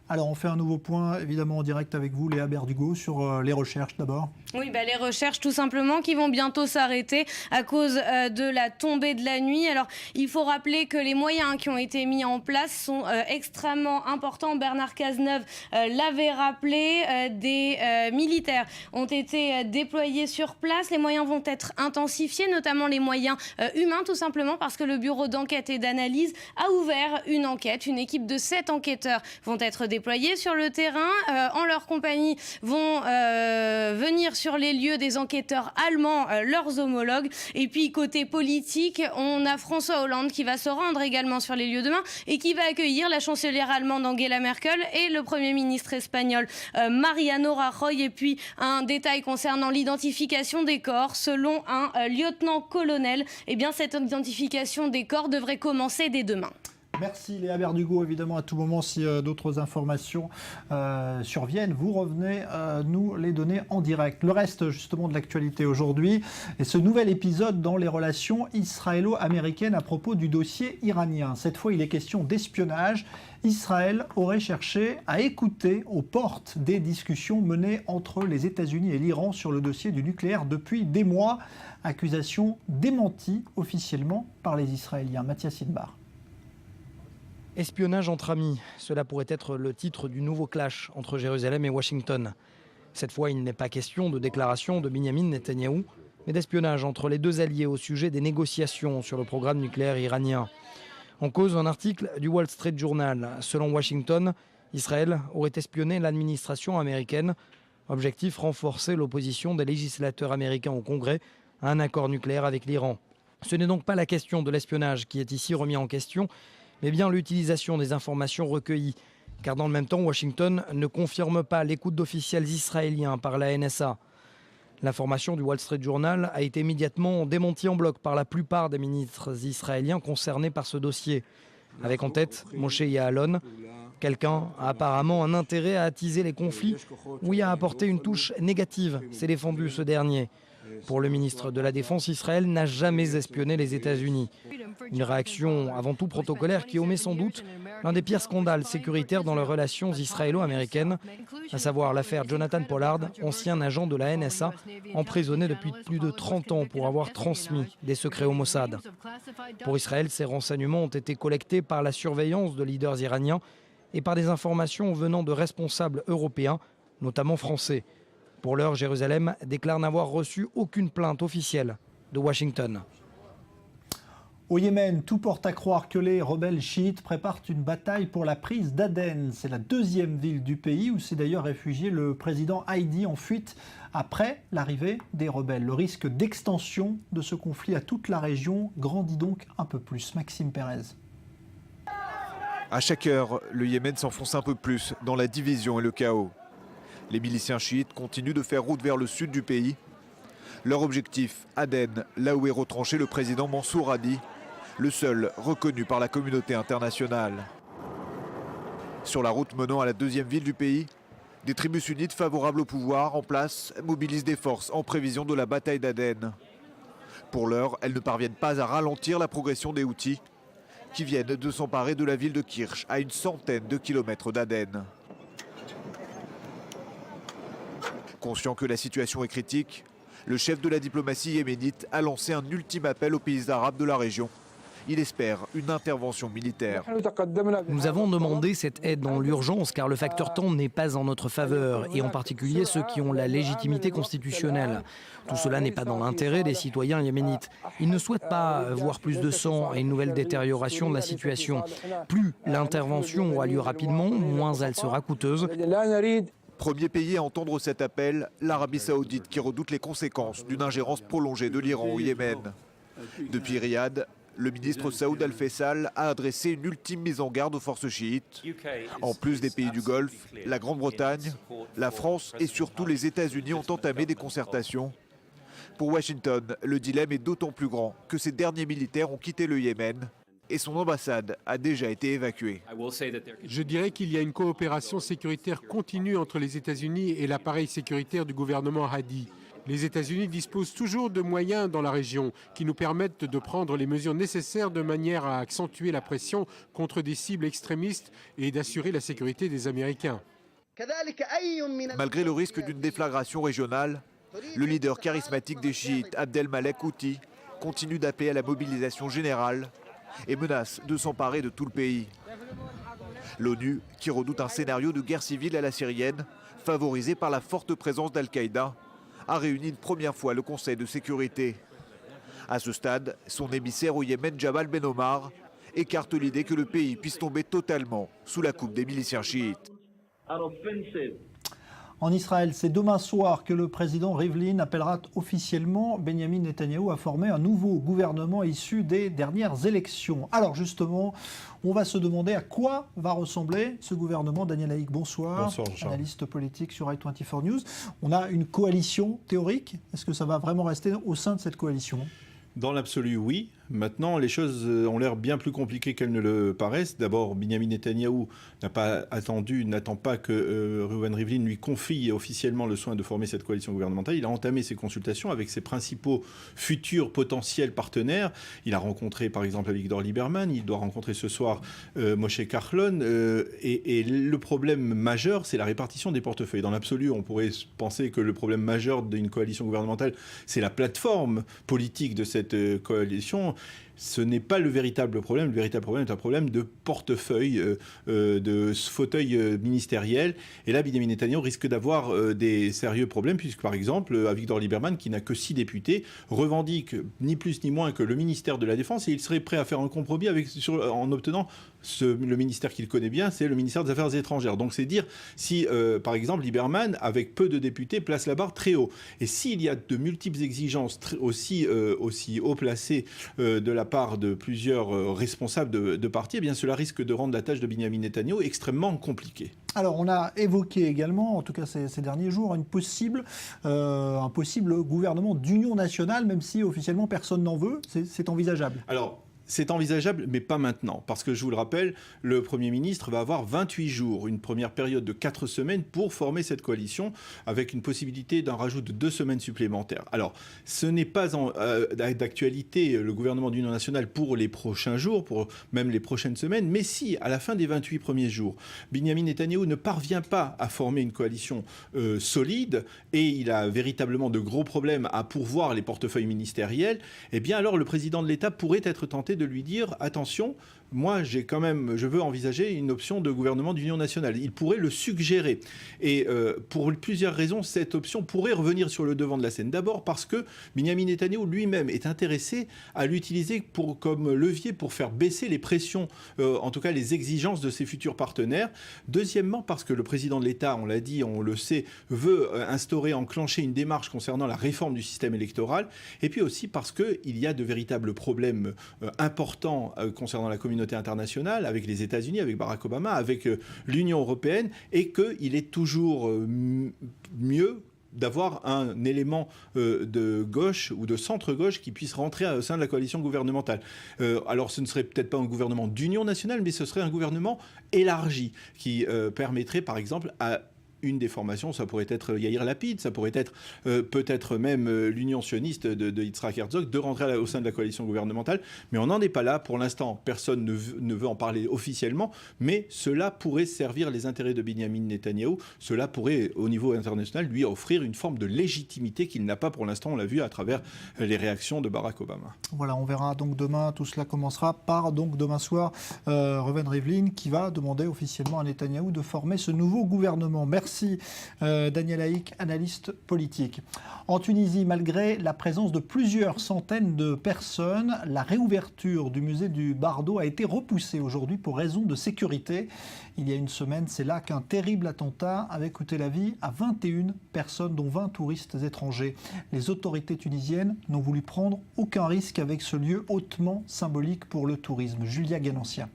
Alors on fait un nouveau point évidemment en direct avec vous, Léa Berdugo, sur les recherches d'abord. Oui, les recherches tout simplement qui vont bientôt s'arrêter à cause de la tombée de la nuit. Alors il faut rappeler que les moyens qui ont été mis en place sont extrêmement importants. Bernard Cazeneuve l'avait rappelé, des militaires ont été déployés sur place. Les moyens vont être intensifiés, notamment les moyens humains tout simplement parce que le bureau d'enquête et d'analyse a ouvert une enquête. Une équipe de 7 enquêteurs vont être déployés sur le terrain. En leur compagnie vont venir sur les lieux des enquêteurs allemands, leurs homologues. Et puis côté politique, on a François Hollande qui va se rendre également sur les lieux demain et qui va accueillir la chancelière allemande Angela Merkel et le Premier ministre espagnol Mariano Rajoy. Et puis un détail concernant l'identification des corps. Selon un lieutenant-colonel, cette identification des corps devrait commencer dès demain. Merci Léa Berdugo. Évidemment, à tout moment, si d'autres informations surviennent, vous revenez nous les donner en direct. Le reste, justement, de l'actualité aujourd'hui est ce nouvel épisode dans les relations israélo-américaines à propos du dossier iranien. Cette fois, il est question d'espionnage. Israël aurait cherché à écouter aux portes des discussions menées entre les États-Unis et l'Iran sur le dossier du nucléaire depuis des mois. Accusation démentie officiellement par les Israéliens. Mathias Inbar. Espionnage entre amis, cela pourrait être le titre du nouveau clash entre Jérusalem et Washington. Cette fois, il n'est pas question de déclaration de Benyamin Netanyahou, mais d'espionnage entre les deux alliés au sujet des négociations sur le programme nucléaire iranien. En cause, un article du Wall Street Journal. Selon Washington, Israël aurait espionné l'administration américaine. Objectif, renforcer l'opposition des législateurs américains au Congrès à un accord nucléaire avec l'Iran. Ce n'est donc pas la question de l'espionnage qui est ici remis en question, mais bien l'utilisation des informations recueillies. Car dans le même temps, Washington ne confirme pas l'écoute d'officiels israéliens par la NSA. L'information du Wall Street Journal a été immédiatement démentie en bloc par la plupart des ministres israéliens concernés par ce dossier. Avec en tête Moshe Ya'alon, quelqu'un a apparemment un intérêt à attiser les conflits ou y a apporté une touche négative, s'est défendu ce dernier. Pour le ministre de la Défense, Israël n'a jamais espionné les États-Unis. Une réaction avant tout protocolaire qui omet sans doute l'un des pires scandales sécuritaires dans les relations israélo-américaines, à savoir l'affaire Jonathan Pollard, ancien agent de la NSA, emprisonné depuis plus de 30 ans pour avoir transmis des secrets au Mossad. Pour Israël, ces renseignements ont été collectés par la surveillance de leaders iraniens et par des informations venant de responsables européens, notamment français. Pour l'heure, Jérusalem déclare n'avoir reçu aucune plainte officielle de Washington. Au Yémen, tout porte à croire que les rebelles chiites préparent une bataille pour la prise d'Aden. C'est la deuxième ville du pays où s'est d'ailleurs réfugié le président Haïdi en fuite après l'arrivée des rebelles. Le risque d'extension de ce conflit à toute la région grandit donc un peu plus. Maxime Pérez. À chaque heure, le Yémen s'enfonce un peu plus dans la division et le chaos. Les miliciens chiites continuent de faire route vers le sud du pays. Leur objectif, Aden, là où est retranché le président Mansour Hadi, le seul reconnu par la communauté internationale. Sur la route menant à la deuxième ville du pays, des tribus sunnites favorables au pouvoir en place mobilisent des forces en prévision de la bataille d'Aden. Pour l'heure, elles ne parviennent pas à ralentir la progression des Houthis, qui viennent de s'emparer de la ville de Kirch, à une centaine de kilomètres d'Aden. Conscient que la situation est critique, le chef de la diplomatie yéménite a lancé un ultime appel aux pays arabes de la région. Il espère une intervention militaire. Nous avons demandé cette aide dans l'urgence car le facteur temps n'est pas en notre faveur, et en particulier ceux qui ont la légitimité constitutionnelle. Tout cela n'est pas dans l'intérêt des citoyens yéménites. Ils ne souhaitent pas voir plus de sang et une nouvelle détérioration de la situation. Plus l'intervention aura lieu rapidement, moins elle sera coûteuse. Premier pays à entendre cet appel, l'Arabie Saoudite qui redoute les conséquences d'une ingérence prolongée de l'Iran au Yémen. Depuis Riyad, le ministre Saoud Al-Faisal a adressé une ultime mise en garde aux forces chiites. En plus des pays du Golfe, la Grande-Bretagne, la France et surtout les États-Unis ont entamé des concertations. Pour Washington, le dilemme est d'autant plus grand que ces derniers militaires ont quitté le Yémen et son ambassade a déjà été évacuée. Je dirais qu'il y a une coopération sécuritaire continue entre les États-Unis et l'appareil sécuritaire du gouvernement Hadi. Les États-Unis disposent toujours de moyens dans la région qui nous permettent de prendre les mesures nécessaires de manière à accentuer la pression contre des cibles extrémistes et d'assurer la sécurité des Américains. Malgré le risque d'une déflagration régionale, le leader charismatique des chiites, Abdelmalek Houthi, continue d'appeler à la mobilisation générale et menace de s'emparer de tout le pays. L'ONU, qui redoute un scénario de guerre civile à la syrienne, favorisé par la forte présence d'Al-Qaïda, a réuni une première fois le Conseil de sécurité. À ce stade, son émissaire au Yémen, Jabal Ben Omar, écarte l'idée que le pays puisse tomber totalement sous la coupe des miliciens chiites. En Israël, c'est demain soir que le président Rivlin appellera officiellement Benyamin Netanyahou à former un nouveau gouvernement issu des dernières élections. Alors justement, on va se demander à quoi va ressembler ce gouvernement. Daniel Haïk, bonsoir. Bonsoir, Jean. Analyste politique sur i24 News. On a une coalition théorique. Est-ce que ça va vraiment rester au sein de cette coalition ? Dans l'absolu, oui. Maintenant, les choses ont l'air bien plus compliquées qu'elles ne le paraissent. D'abord, Benyamin Netanyahou n'attend pas que Reuven Rivlin lui confie officiellement le soin de former cette coalition gouvernementale. Il a entamé ses consultations avec ses principaux futurs potentiels partenaires. Il a rencontré par exemple Avigdor Lieberman, il doit rencontrer ce soir Moshe Kahlon. Et le problème majeur, c'est la répartition des portefeuilles. Dans l'absolu, on pourrait penser que le problème majeur d'une coalition gouvernementale, c'est la plateforme politique de cette coalition. Ce n'est pas le véritable problème. Le véritable problème est un problème de portefeuille, de fauteuil ministériel. Et là, Benyamin Netanyahou risque d'avoir des sérieux problèmes, puisque par exemple, Avigdor Lieberman, qui n'a que 6 députés, revendique ni plus ni moins que le ministère de la Défense, et il serait prêt à faire un compromis en obtenant le ministère qu'il connaît bien, c'est le ministère des Affaires étrangères. Donc c'est dire si, par exemple, Lieberman, avec peu de députés, place la barre très haut. Et s'il y a de multiples exigences aussi haut placées de la part de plusieurs responsables de partis, eh bien cela risque de rendre la tâche de Benyamin Netanyahou extrêmement compliquée. Alors on a évoqué également, en tout cas ces derniers jours, un possible gouvernement d'union nationale, même si officiellement personne n'en veut. C'est envisageable. Alors, c'est envisageable, mais pas maintenant. Parce que, je vous le rappelle, le Premier ministre va avoir 28 jours, une première période de 4 semaines pour former cette coalition, avec une possibilité d'un rajout de 2 semaines supplémentaires. Alors, ce n'est pas d'actualité, le gouvernement d'union nationale, pour les prochains jours, pour même les prochaines semaines, mais si, à la fin des 28 premiers jours, Benyamin Netanyahou ne parvient pas à former une coalition solide, et il a véritablement de gros problèmes à pourvoir les portefeuilles ministériels, eh bien alors le président de l'État pourrait être tenté de lui dire « Attention, moi je veux envisager une option de gouvernement d'union nationale ». Il pourrait le suggérer. Et pour plusieurs raisons, cette option pourrait revenir sur le devant de la scène. D'abord parce que Benyamin Netanyahou lui-même est intéressé à l'utiliser comme levier pour faire baisser les pressions, en tout cas les exigences de ses futurs partenaires. Deuxièmement, parce que le président de l'État, on l'a dit, on le sait, veut enclencher une démarche concernant la réforme du système électoral. Et puis aussi parce qu'il y a de véritables problèmes importants concernant la communauté internationale, avec les États-Unis, avec Barack Obama, avec l'Union européenne, et qu'il est toujours mieux d'avoir un élément de gauche ou de centre-gauche qui puisse rentrer au sein de la coalition gouvernementale. Alors ce ne serait peut-être pas un gouvernement d'union nationale, mais ce serait un gouvernement élargi qui permettrait par exemple à une des formations, ça pourrait être Yair Lapid, ça pourrait être peut-être même l'union sioniste de Yitzhak Herzog, de rentrer au sein de la coalition gouvernementale. Mais on n'en est pas là. Pour l'instant, personne ne veut en parler officiellement, mais cela pourrait servir les intérêts de Benyamin Netanyahou. Cela pourrait, au niveau international, lui offrir une forme de légitimité qu'il n'a pas pour l'instant. On l'a vu à travers les réactions de Barack Obama. Voilà, on verra donc demain. Tout cela commencera par, donc demain soir, Reuven Rivlin qui va demander officiellement à Netanyahou de former ce nouveau gouvernement. Merci Daniel Haïk, analyste politique. En Tunisie, malgré la présence de plusieurs centaines de personnes, la réouverture du musée du Bardo a été repoussée aujourd'hui pour raison de sécurité. Il y a une semaine, c'est là qu'un terrible attentat avait coûté la vie à 21 personnes, dont 20 touristes étrangers. Les autorités tunisiennes n'ont voulu prendre aucun risque avec ce lieu hautement symbolique pour le tourisme. Julia Guénancien.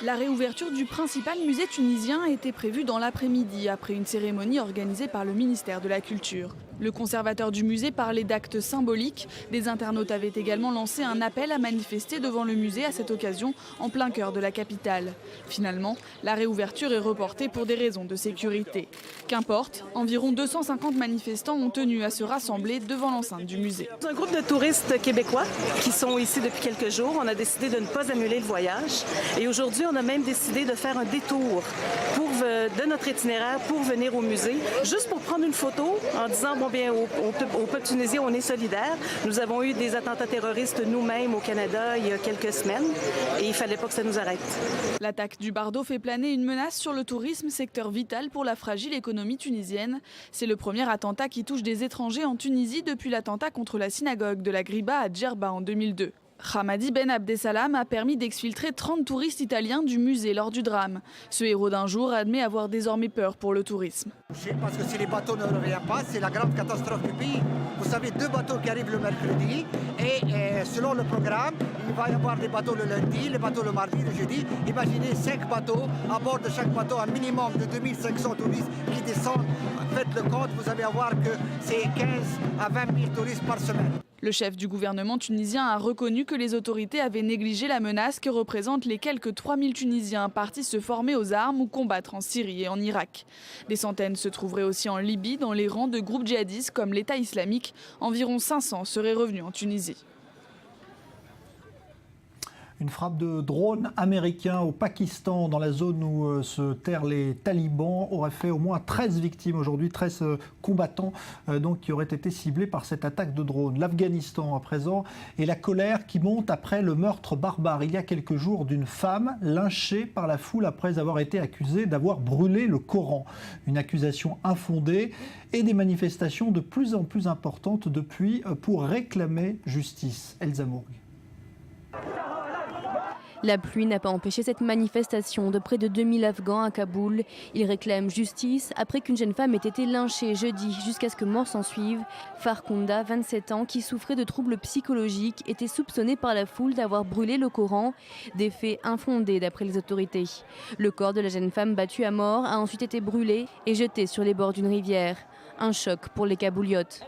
La réouverture du principal musée tunisien était prévue dans l'après-midi, après une cérémonie organisée par le ministère de la Culture. Le conservateur du musée parlait d'actes symboliques. Des internautes avaient également lancé un appel à manifester devant le musée à cette occasion, en plein cœur de la capitale. Finalement, la réouverture est reportée pour des raisons de sécurité. Qu'importe, environ 250 manifestants ont tenu à se rassembler devant l'enceinte du musée. C'est un groupe de touristes québécois qui sont ici depuis quelques jours. On a décidé de ne pas annuler le voyage. Et aujourd'hui, on a même décidé de faire un détour de notre itinéraire pour venir au musée, juste pour prendre une photo en disant bon bien au peuple tunisien, on est solidaires. Nous avons eu des attentats terroristes nous-mêmes au Canada il y a quelques semaines et il ne fallait pas que ça nous arrête. L'attaque du Bardo fait planer une menace sur le tourisme, secteur vital pour la fragile économie tunisienne. C'est le premier attentat qui touche des étrangers en Tunisie depuis l'attentat contre la synagogue de la Griba à Djerba en 2002. Hamadi Ben Abdesalam a permis d'exfiltrer 30 touristes italiens du musée lors du drame. Ce héros d'un jour admet avoir désormais peur pour le tourisme. Parce que si les bateaux ne reviennent pas, c'est la grande catastrophe du pays. Vous savez, 2 bateaux qui arrivent le mercredi et selon le programme, il va y avoir des bateaux le lundi, les bateaux le mardi, le jeudi. Imaginez 5 bateaux, à bord de chaque bateau, un minimum de 2500 touristes qui descendent. Faites le compte, vous allez voir que c'est 15 à 20 000 touristes par semaine. Le chef du gouvernement tunisien a reconnu que les autorités avaient négligé la menace que représentent les quelques 3000 Tunisiens partis se former aux armes ou combattre en Syrie et en Irak. Des centaines se trouveraient aussi en Libye dans les rangs de groupes djihadistes comme l'État islamique. Environ 500 seraient revenus en Tunisie. Une frappe de drone américain au Pakistan, dans la zone où se terrent les talibans, aurait fait au moins 13 victimes aujourd'hui, 13 combattants donc, qui auraient été ciblés par cette attaque de drone. L'Afghanistan à présent, et la colère qui monte après le meurtre barbare il y a quelques jours d'une femme lynchée par la foule après avoir été accusée d'avoir brûlé le Coran. Une accusation infondée et des manifestations de plus en plus importantes depuis pour réclamer justice. Elsa Mourg. La pluie n'a pas empêché cette manifestation de près de 2000 Afghans à Kaboul. Ils réclament justice après qu'une jeune femme ait été lynchée jeudi jusqu'à ce que mort s'en suive. Farkunda, 27 ans, qui souffrait de troubles psychologiques, était soupçonnée par la foule d'avoir brûlé le Coran. Des faits infondés d'après les autorités. Le corps de la jeune femme battue à mort a ensuite été brûlé et jeté sur les bords d'une rivière. Un choc pour les kabouliotes.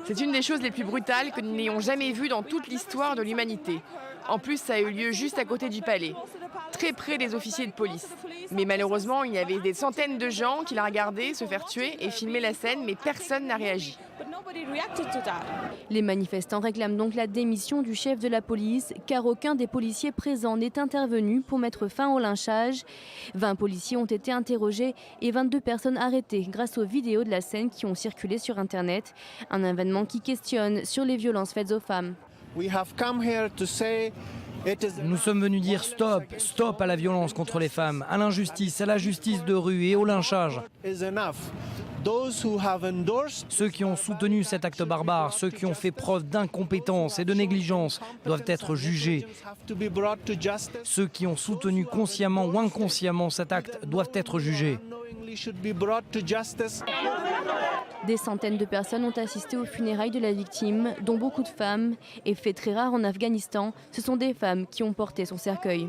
C'est une des choses les plus brutales que nous n'ayons jamais vues dans toute l'histoire de l'humanité. En plus, ça a eu lieu juste à côté du palais, très près des officiers de police. Mais malheureusement, il y avait des centaines de gens qui la regardaient se faire tuer et filmer la scène, mais personne n'a réagi. Les manifestants réclament donc la démission du chef de la police, car aucun des policiers présents n'est intervenu pour mettre fin au lynchage. 20 policiers ont été interrogés et 22 personnes arrêtées grâce aux vidéos de la scène qui ont circulé sur Internet. Un événement qui questionne sur les violences faites aux femmes. Nous sommes venus dire stop, stop à la violence contre les femmes, à l'injustice, à la justice de rue et au lynchage. Ceux qui ont soutenu cet acte barbare, ceux qui ont fait preuve d'incompétence et de négligence doivent être jugés. Ceux qui ont soutenu consciemment ou inconsciemment cet acte doivent être jugés. Des centaines de personnes ont assisté aux funérailles de la victime, dont beaucoup de femmes. Et fait très rare en Afghanistan, ce sont des femmes qui ont porté son cercueil.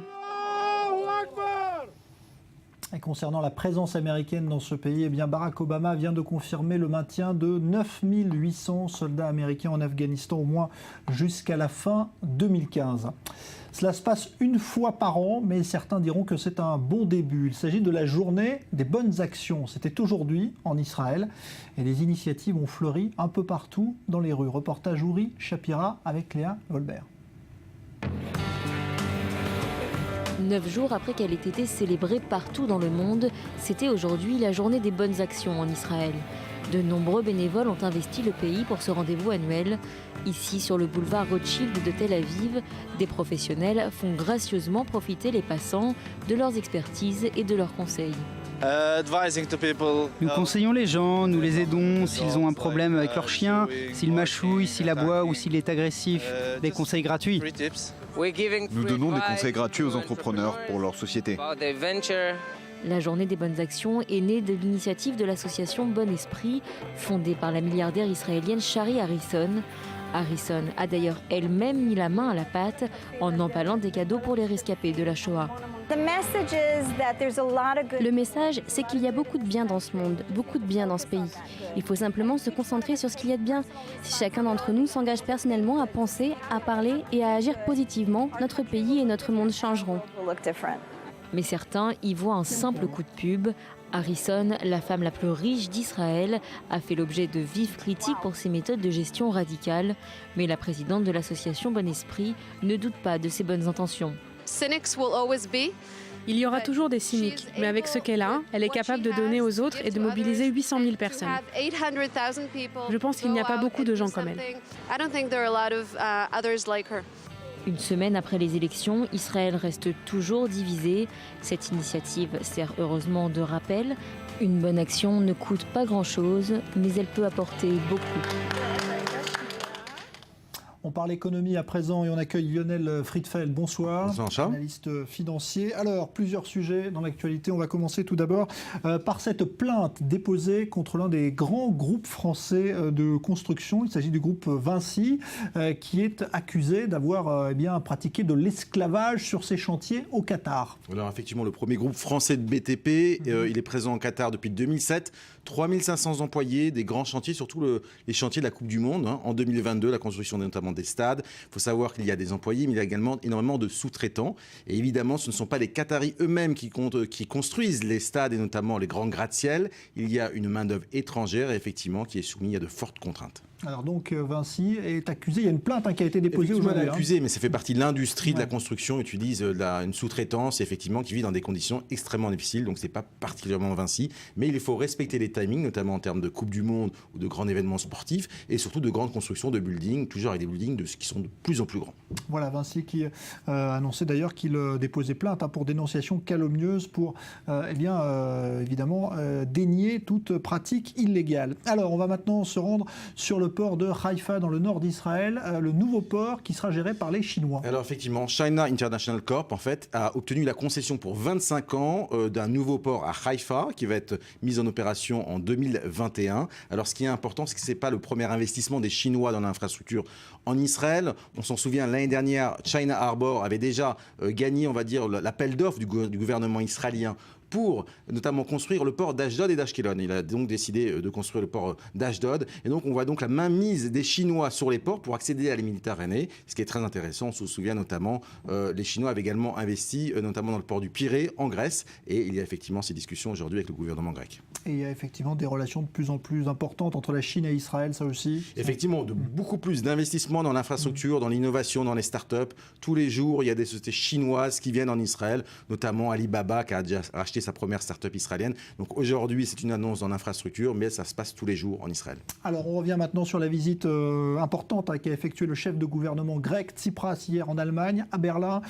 Et concernant la présence américaine dans ce pays, eh bien Barack Obama vient de confirmer le maintien de 9800 soldats américains en Afghanistan, au moins jusqu'à la fin 2015. Cela se passe une fois par an, mais certains diront que c'est un bon début. Il s'agit de la journée des bonnes actions. C'était aujourd'hui en Israël et les initiatives ont fleuri un peu partout dans les rues. Reportage Uri Shapira avec Léa Goldberg. 9 jours après qu'elle ait été célébrée partout dans le monde, c'était aujourd'hui la journée des bonnes actions en Israël. De nombreux bénévoles ont investi le pays pour ce rendez-vous annuel. Ici, sur le boulevard Rothschild de Tel Aviv, des professionnels font gracieusement profiter les passants de leurs expertises et de leurs conseils. Nous conseillons les gens, nous les aidons s'ils ont un problème avec leur chien, s'il mâchouille, s'il aboie ou s'il est agressif. Des conseils gratuits. Nous donnons des conseils gratuits aux entrepreneurs pour leur société. La journée des bonnes actions est née de l'initiative de l'association Bon Esprit, fondée par la milliardaire israélienne Shari Harrison. Harrison a d'ailleurs elle-même mis la main à la pâte en emballant des cadeaux pour les rescapés de la Shoah. Le message, c'est qu'il y a beaucoup de bien dans ce monde, beaucoup de bien dans ce pays. Il faut simplement se concentrer sur ce qu'il y a de bien. Si chacun d'entre nous s'engage personnellement à penser, à parler et à agir positivement, notre pays et notre monde changeront. Mais certains y voient un simple coup de pub. Harrison, la femme la plus riche d'Israël, a fait l'objet de vives critiques pour ses méthodes de gestion radicales. Mais la présidente de l'association Bon Esprit ne doute pas de ses bonnes intentions. Il y aura toujours des cyniques, mais avec ce qu'elle a, elle est capable de donner aux autres et de mobiliser 800 000 personnes. Je pense qu'il n'y a pas beaucoup de gens comme elle. Une semaine après les élections, Israël reste toujours divisé. Cette initiative sert heureusement de rappel. Une bonne action ne coûte pas grand-chose, mais elle peut apporter beaucoup. On parle économie à présent et on accueille Lionel Friedfeld. Bonsoir, analyste financier. Alors, plusieurs sujets dans l'actualité. On va commencer tout d'abord par cette plainte déposée contre l'un des grands groupes français de construction. Il s'agit du groupe Vinci, qui est accusé d'avoir pratiqué de l'esclavage sur ses chantiers au Qatar. Alors effectivement, le premier groupe français de BTP, il est présent au Qatar depuis 2007. 3500 employés, des grands chantiers, surtout les chantiers de la Coupe du Monde. En 2022, la construction notamment des stades. Il faut savoir qu'il y a des employés, mais il y a également énormément de sous-traitants. Et évidemment, ce ne sont pas les Qataris eux-mêmes qui construisent les stades et notamment les grands gratte-ciel. Il y a une main-d'œuvre étrangère, effectivement, qui est soumise à de fortes contraintes. Alors donc Vinci est accusé, il y a une plainte qui a été déposée aujourd'hui. Accusé, mais ça fait partie de l'industrie de la construction, utilise une sous-traitance effectivement qui vit dans des conditions extrêmement difficiles, donc c'est pas particulièrement Vinci, mais il faut respecter les timings, notamment en termes de Coupe du Monde ou de grands événements sportifs, et surtout de grandes constructions de buildings, toujours avec des buildings qui sont de plus en plus grands. Voilà, Vinci qui a annoncé d'ailleurs qu'il déposait plainte pour dénonciation calomnieuse pour évidemment dénier toute pratique illégale. Alors on va maintenant se rendre sur le port de Haïfa dans le nord d'Israël, le nouveau port qui sera géré par les Chinois. Alors effectivement, China International Corp en fait a obtenu la concession pour 25 ans d'un nouveau port à Haïfa qui va être mis en opération en 2021. Alors ce qui est important, c'est que ce n'est pas le premier investissement des Chinois dans l'infrastructure en Israël. On s'en souvient, l'année dernière, China Harbor avait déjà gagné, on va dire, l'appel d'offres du gouvernement israélien pour notamment construire le port d'Ashdod et d'Ashkelon. Il a donc décidé de construire le port d'Ashdod. Et donc on voit donc la mainmise des Chinois sur les ports pour accéder à la Méditerranée, ce qui est très intéressant. On se souvient notamment, les Chinois avaient également investi, notamment dans le port du Pirée, en Grèce. Et il y a effectivement ces discussions aujourd'hui avec le gouvernement grec. Et il y a effectivement des relations de plus en plus importantes entre la Chine et Israël, ça aussi. Effectivement, beaucoup plus d'investissements dans l'infrastructure, dans l'innovation, dans les startups. Tous les jours, il y a des sociétés chinoises qui viennent en Israël, notamment Alibaba qui a déjà racheté sa première startup israélienne. Donc aujourd'hui, c'est une annonce dans l'infrastructure, mais ça se passe tous les jours en Israël. Alors on revient maintenant sur la visite importante qu'a effectuée le chef de gouvernement grec Tsipras hier en Allemagne, à Berlin,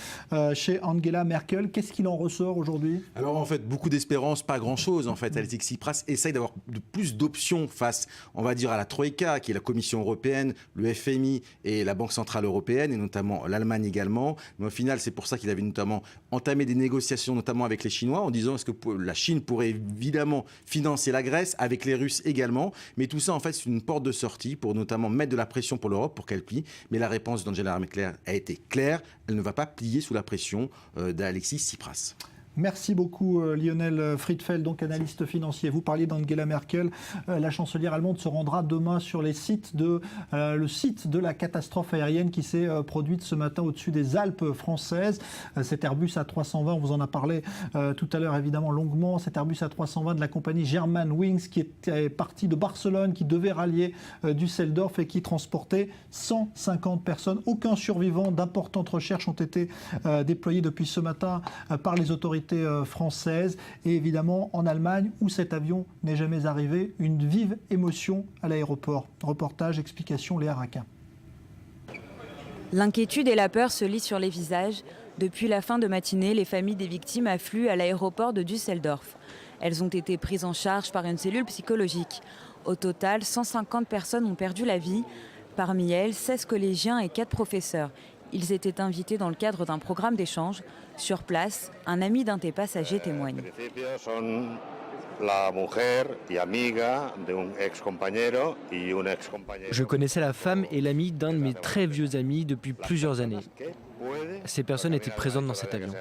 chez Angela Merkel. Qu'est-ce qu'il en ressort aujourd'hui? Alors en fait, beaucoup d'espérance, pas grand-chose. En fait, Alexis Tsipras essaye d'avoir plus d'options face, on va dire, à la Troïka, qui est la Commission européenne, le FMI et la Banque centrale européenne, et notamment l'Allemagne également. Mais au final, c'est pour ça qu'il avait notamment entamé des négociations, notamment avec les Chinois, en disant est-ce que la Chine pourrait évidemment financer la Grèce, avec les Russes également. Mais tout ça, en fait, c'est une porte de sortie pour notamment mettre de la pression pour l'Europe, pour qu'elle plie. Mais la réponse d'Angela Merkel a été claire. Elle ne va pas plier sous la pression d'Alexis Tsipras. Merci beaucoup Lionel Friedfeld, donc analyste financier. Vous parliez d'Angela Merkel. La chancelière allemande se rendra demain sur le site de la catastrophe aérienne qui s'est produite ce matin au-dessus des Alpes françaises. Cet Airbus A320, on vous en a parlé tout à l'heure évidemment longuement, cet Airbus A320 de la compagnie Germanwings qui était parti de Barcelone, qui devait rallier Düsseldorf et qui transportait 150 personnes. Aucun survivant. D'importantes recherches ont été déployées depuis ce matin par les autorités française et évidemment en Allemagne où cet avion n'est jamais arrivé. Une vive émotion à l'aéroport. Reportage, explication, Léa Raquin. L'inquiétude et la peur se lisent sur les visages. Depuis la fin de matinée, les familles des victimes affluent à l'aéroport de Düsseldorf. Elles ont été prises en charge par une cellule psychologique. Au total, 150 personnes ont perdu la vie. Parmi elles, 16 collégiens et 4 professeurs. Ils étaient invités dans le cadre d'un programme d'échange. Sur place, un ami d'un des passagers témoigne. Je connaissais la femme et l'ami d'un de mes très vieux amis depuis plusieurs années. Ces personnes étaient présentes dans cet avion.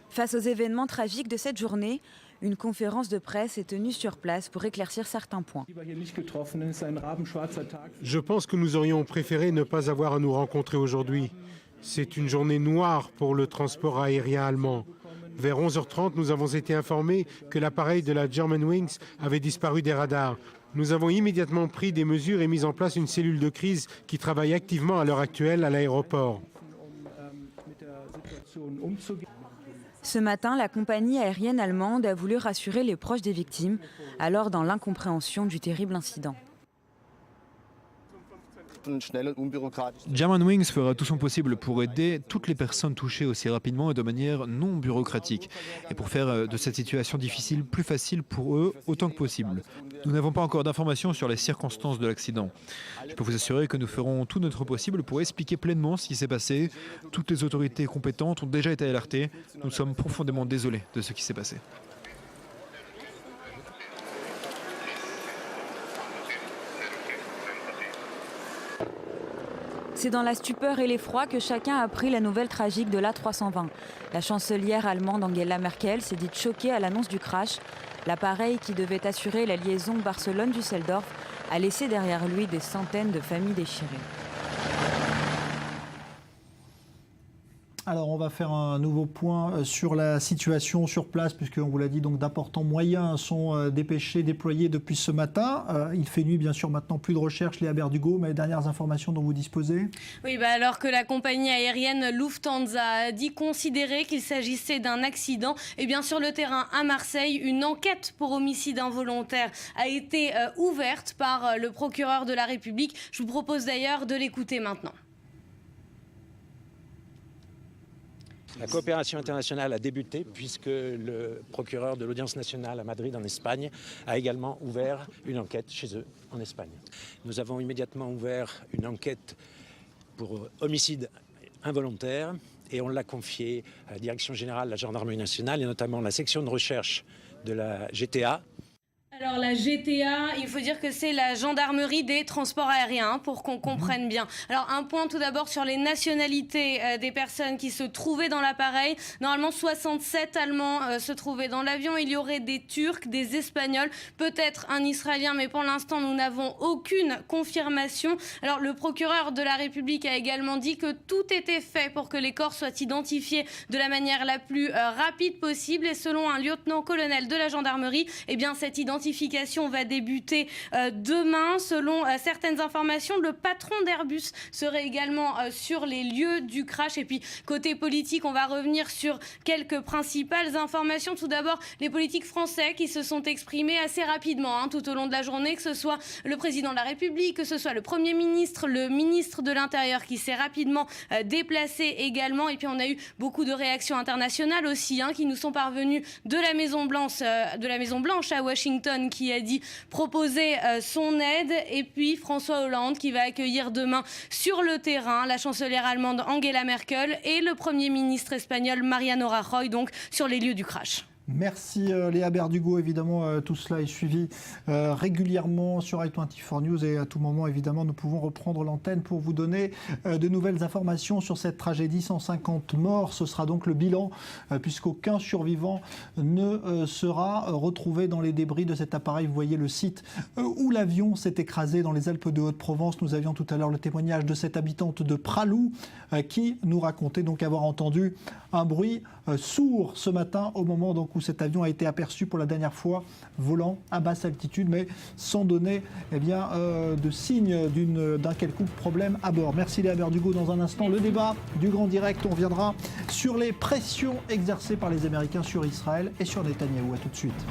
Face aux événements tragiques de cette journée, une conférence de presse est tenue sur place pour éclaircir certains points. Je pense que nous aurions préféré ne pas avoir à nous rencontrer aujourd'hui. C'est une journée noire pour le transport aérien allemand. Vers 11h30, nous avons été informés que l'appareil de la Germanwings avait disparu des radars. Nous avons immédiatement pris des mesures et mis en place une cellule de crise qui travaille activement à l'heure actuelle à l'aéroport. Ce matin, la compagnie aérienne allemande a voulu rassurer les proches des victimes, alors dans l'incompréhension du terrible incident. Germanwings fera tout son possible pour aider toutes les personnes touchées aussi rapidement et de manière non bureaucratique, et pour faire de cette situation difficile plus facile pour eux autant que possible. Nous n'avons pas encore d'informations sur les circonstances de l'accident. Je peux vous assurer que nous ferons tout notre possible pour expliquer pleinement ce qui s'est passé. Toutes les autorités compétentes ont déjà été alertées. Nous sommes profondément désolés de ce qui s'est passé. C'est dans la stupeur et l'effroi que chacun a appris la nouvelle tragique de l'A320. La chancelière allemande Angela Merkel s'est dite choquée à l'annonce du crash. L'appareil qui devait assurer la liaison Barcelone-Düsseldorf a laissé derrière lui des centaines de familles déchirées. Alors on va faire un nouveau point sur la situation sur place, puisqu'on vous l'a dit, donc d'importants moyens sont déployés depuis ce matin. Il fait nuit bien sûr maintenant, plus de recherche, Léa Berdugo, mais les dernières informations dont vous disposez? Oui, alors que la compagnie aérienne Lufthansa a dit considérer qu'il s'agissait d'un accident, et bien sur le terrain à Marseille, une enquête pour homicide involontaire a été ouverte par le procureur de la République. Je vous propose d'ailleurs de l'écouter maintenant. La coopération internationale a débuté puisque le procureur de l'audience nationale à Madrid en Espagne a également ouvert une enquête chez eux en Espagne. Nous avons immédiatement ouvert une enquête pour homicide involontaire et on l'a confiée à la Direction générale de la Gendarmerie nationale et notamment la section de recherche de la GTA. Alors la GTA, il faut dire que c'est la gendarmerie des transports aériens, pour qu'on comprenne bien. Alors un point tout d'abord sur les nationalités des personnes qui se trouvaient dans l'appareil. Normalement 67 Allemands se trouvaient dans l'avion. Il y aurait des Turcs, des Espagnols, peut-être un Israélien, mais pour l'instant nous n'avons aucune confirmation. Alors le procureur de la République a également dit que tout était fait pour que les corps soient identifiés de la manière la plus rapide possible. Et selon un lieutenant-colonel de la gendarmerie, eh bien cette identification va débuter demain. Selon certaines informations, le patron d'Airbus serait également sur les lieux du crash. Et puis, côté politique, on va revenir sur quelques principales informations. Tout d'abord, les politiques français qui se sont exprimés assez rapidement tout au long de la journée, que ce soit le président de la République, que ce soit le Premier ministre, le ministre de l'Intérieur qui s'est rapidement déplacé également. Et puis, on a eu beaucoup de réactions internationales aussi qui nous sont parvenues de la Maison Blanche à Washington, qui a dit proposer son aide, et puis François Hollande qui va accueillir demain sur le terrain la chancelière allemande Angela Merkel et le Premier ministre espagnol Mariano Rajoy, donc sur les lieux du crash. Merci Léa Berdugo. Évidemment, tout cela est suivi régulièrement sur i24 News et à tout moment, évidemment, nous pouvons reprendre l'antenne pour vous donner de nouvelles informations sur cette tragédie. 150 morts, ce sera donc le bilan, puisqu'aucun survivant ne sera retrouvé dans les débris de cet appareil. Vous voyez le site où l'avion s'est écrasé dans les Alpes de Haute-Provence. Nous avions tout à l'heure le témoignage de cette habitante de Pralou qui nous racontait donc avoir entendu un bruit sourd ce matin au moment donc où cet avion a été aperçu pour la dernière fois volant à basse altitude, mais sans donner de signe d'un quelconque problème à bord. Merci Léa Berdugo. Dans un instant, le débat du Grand Direct. On reviendra sur les pressions exercées par les Américains sur Israël et sur Netanyahou. À tout de suite.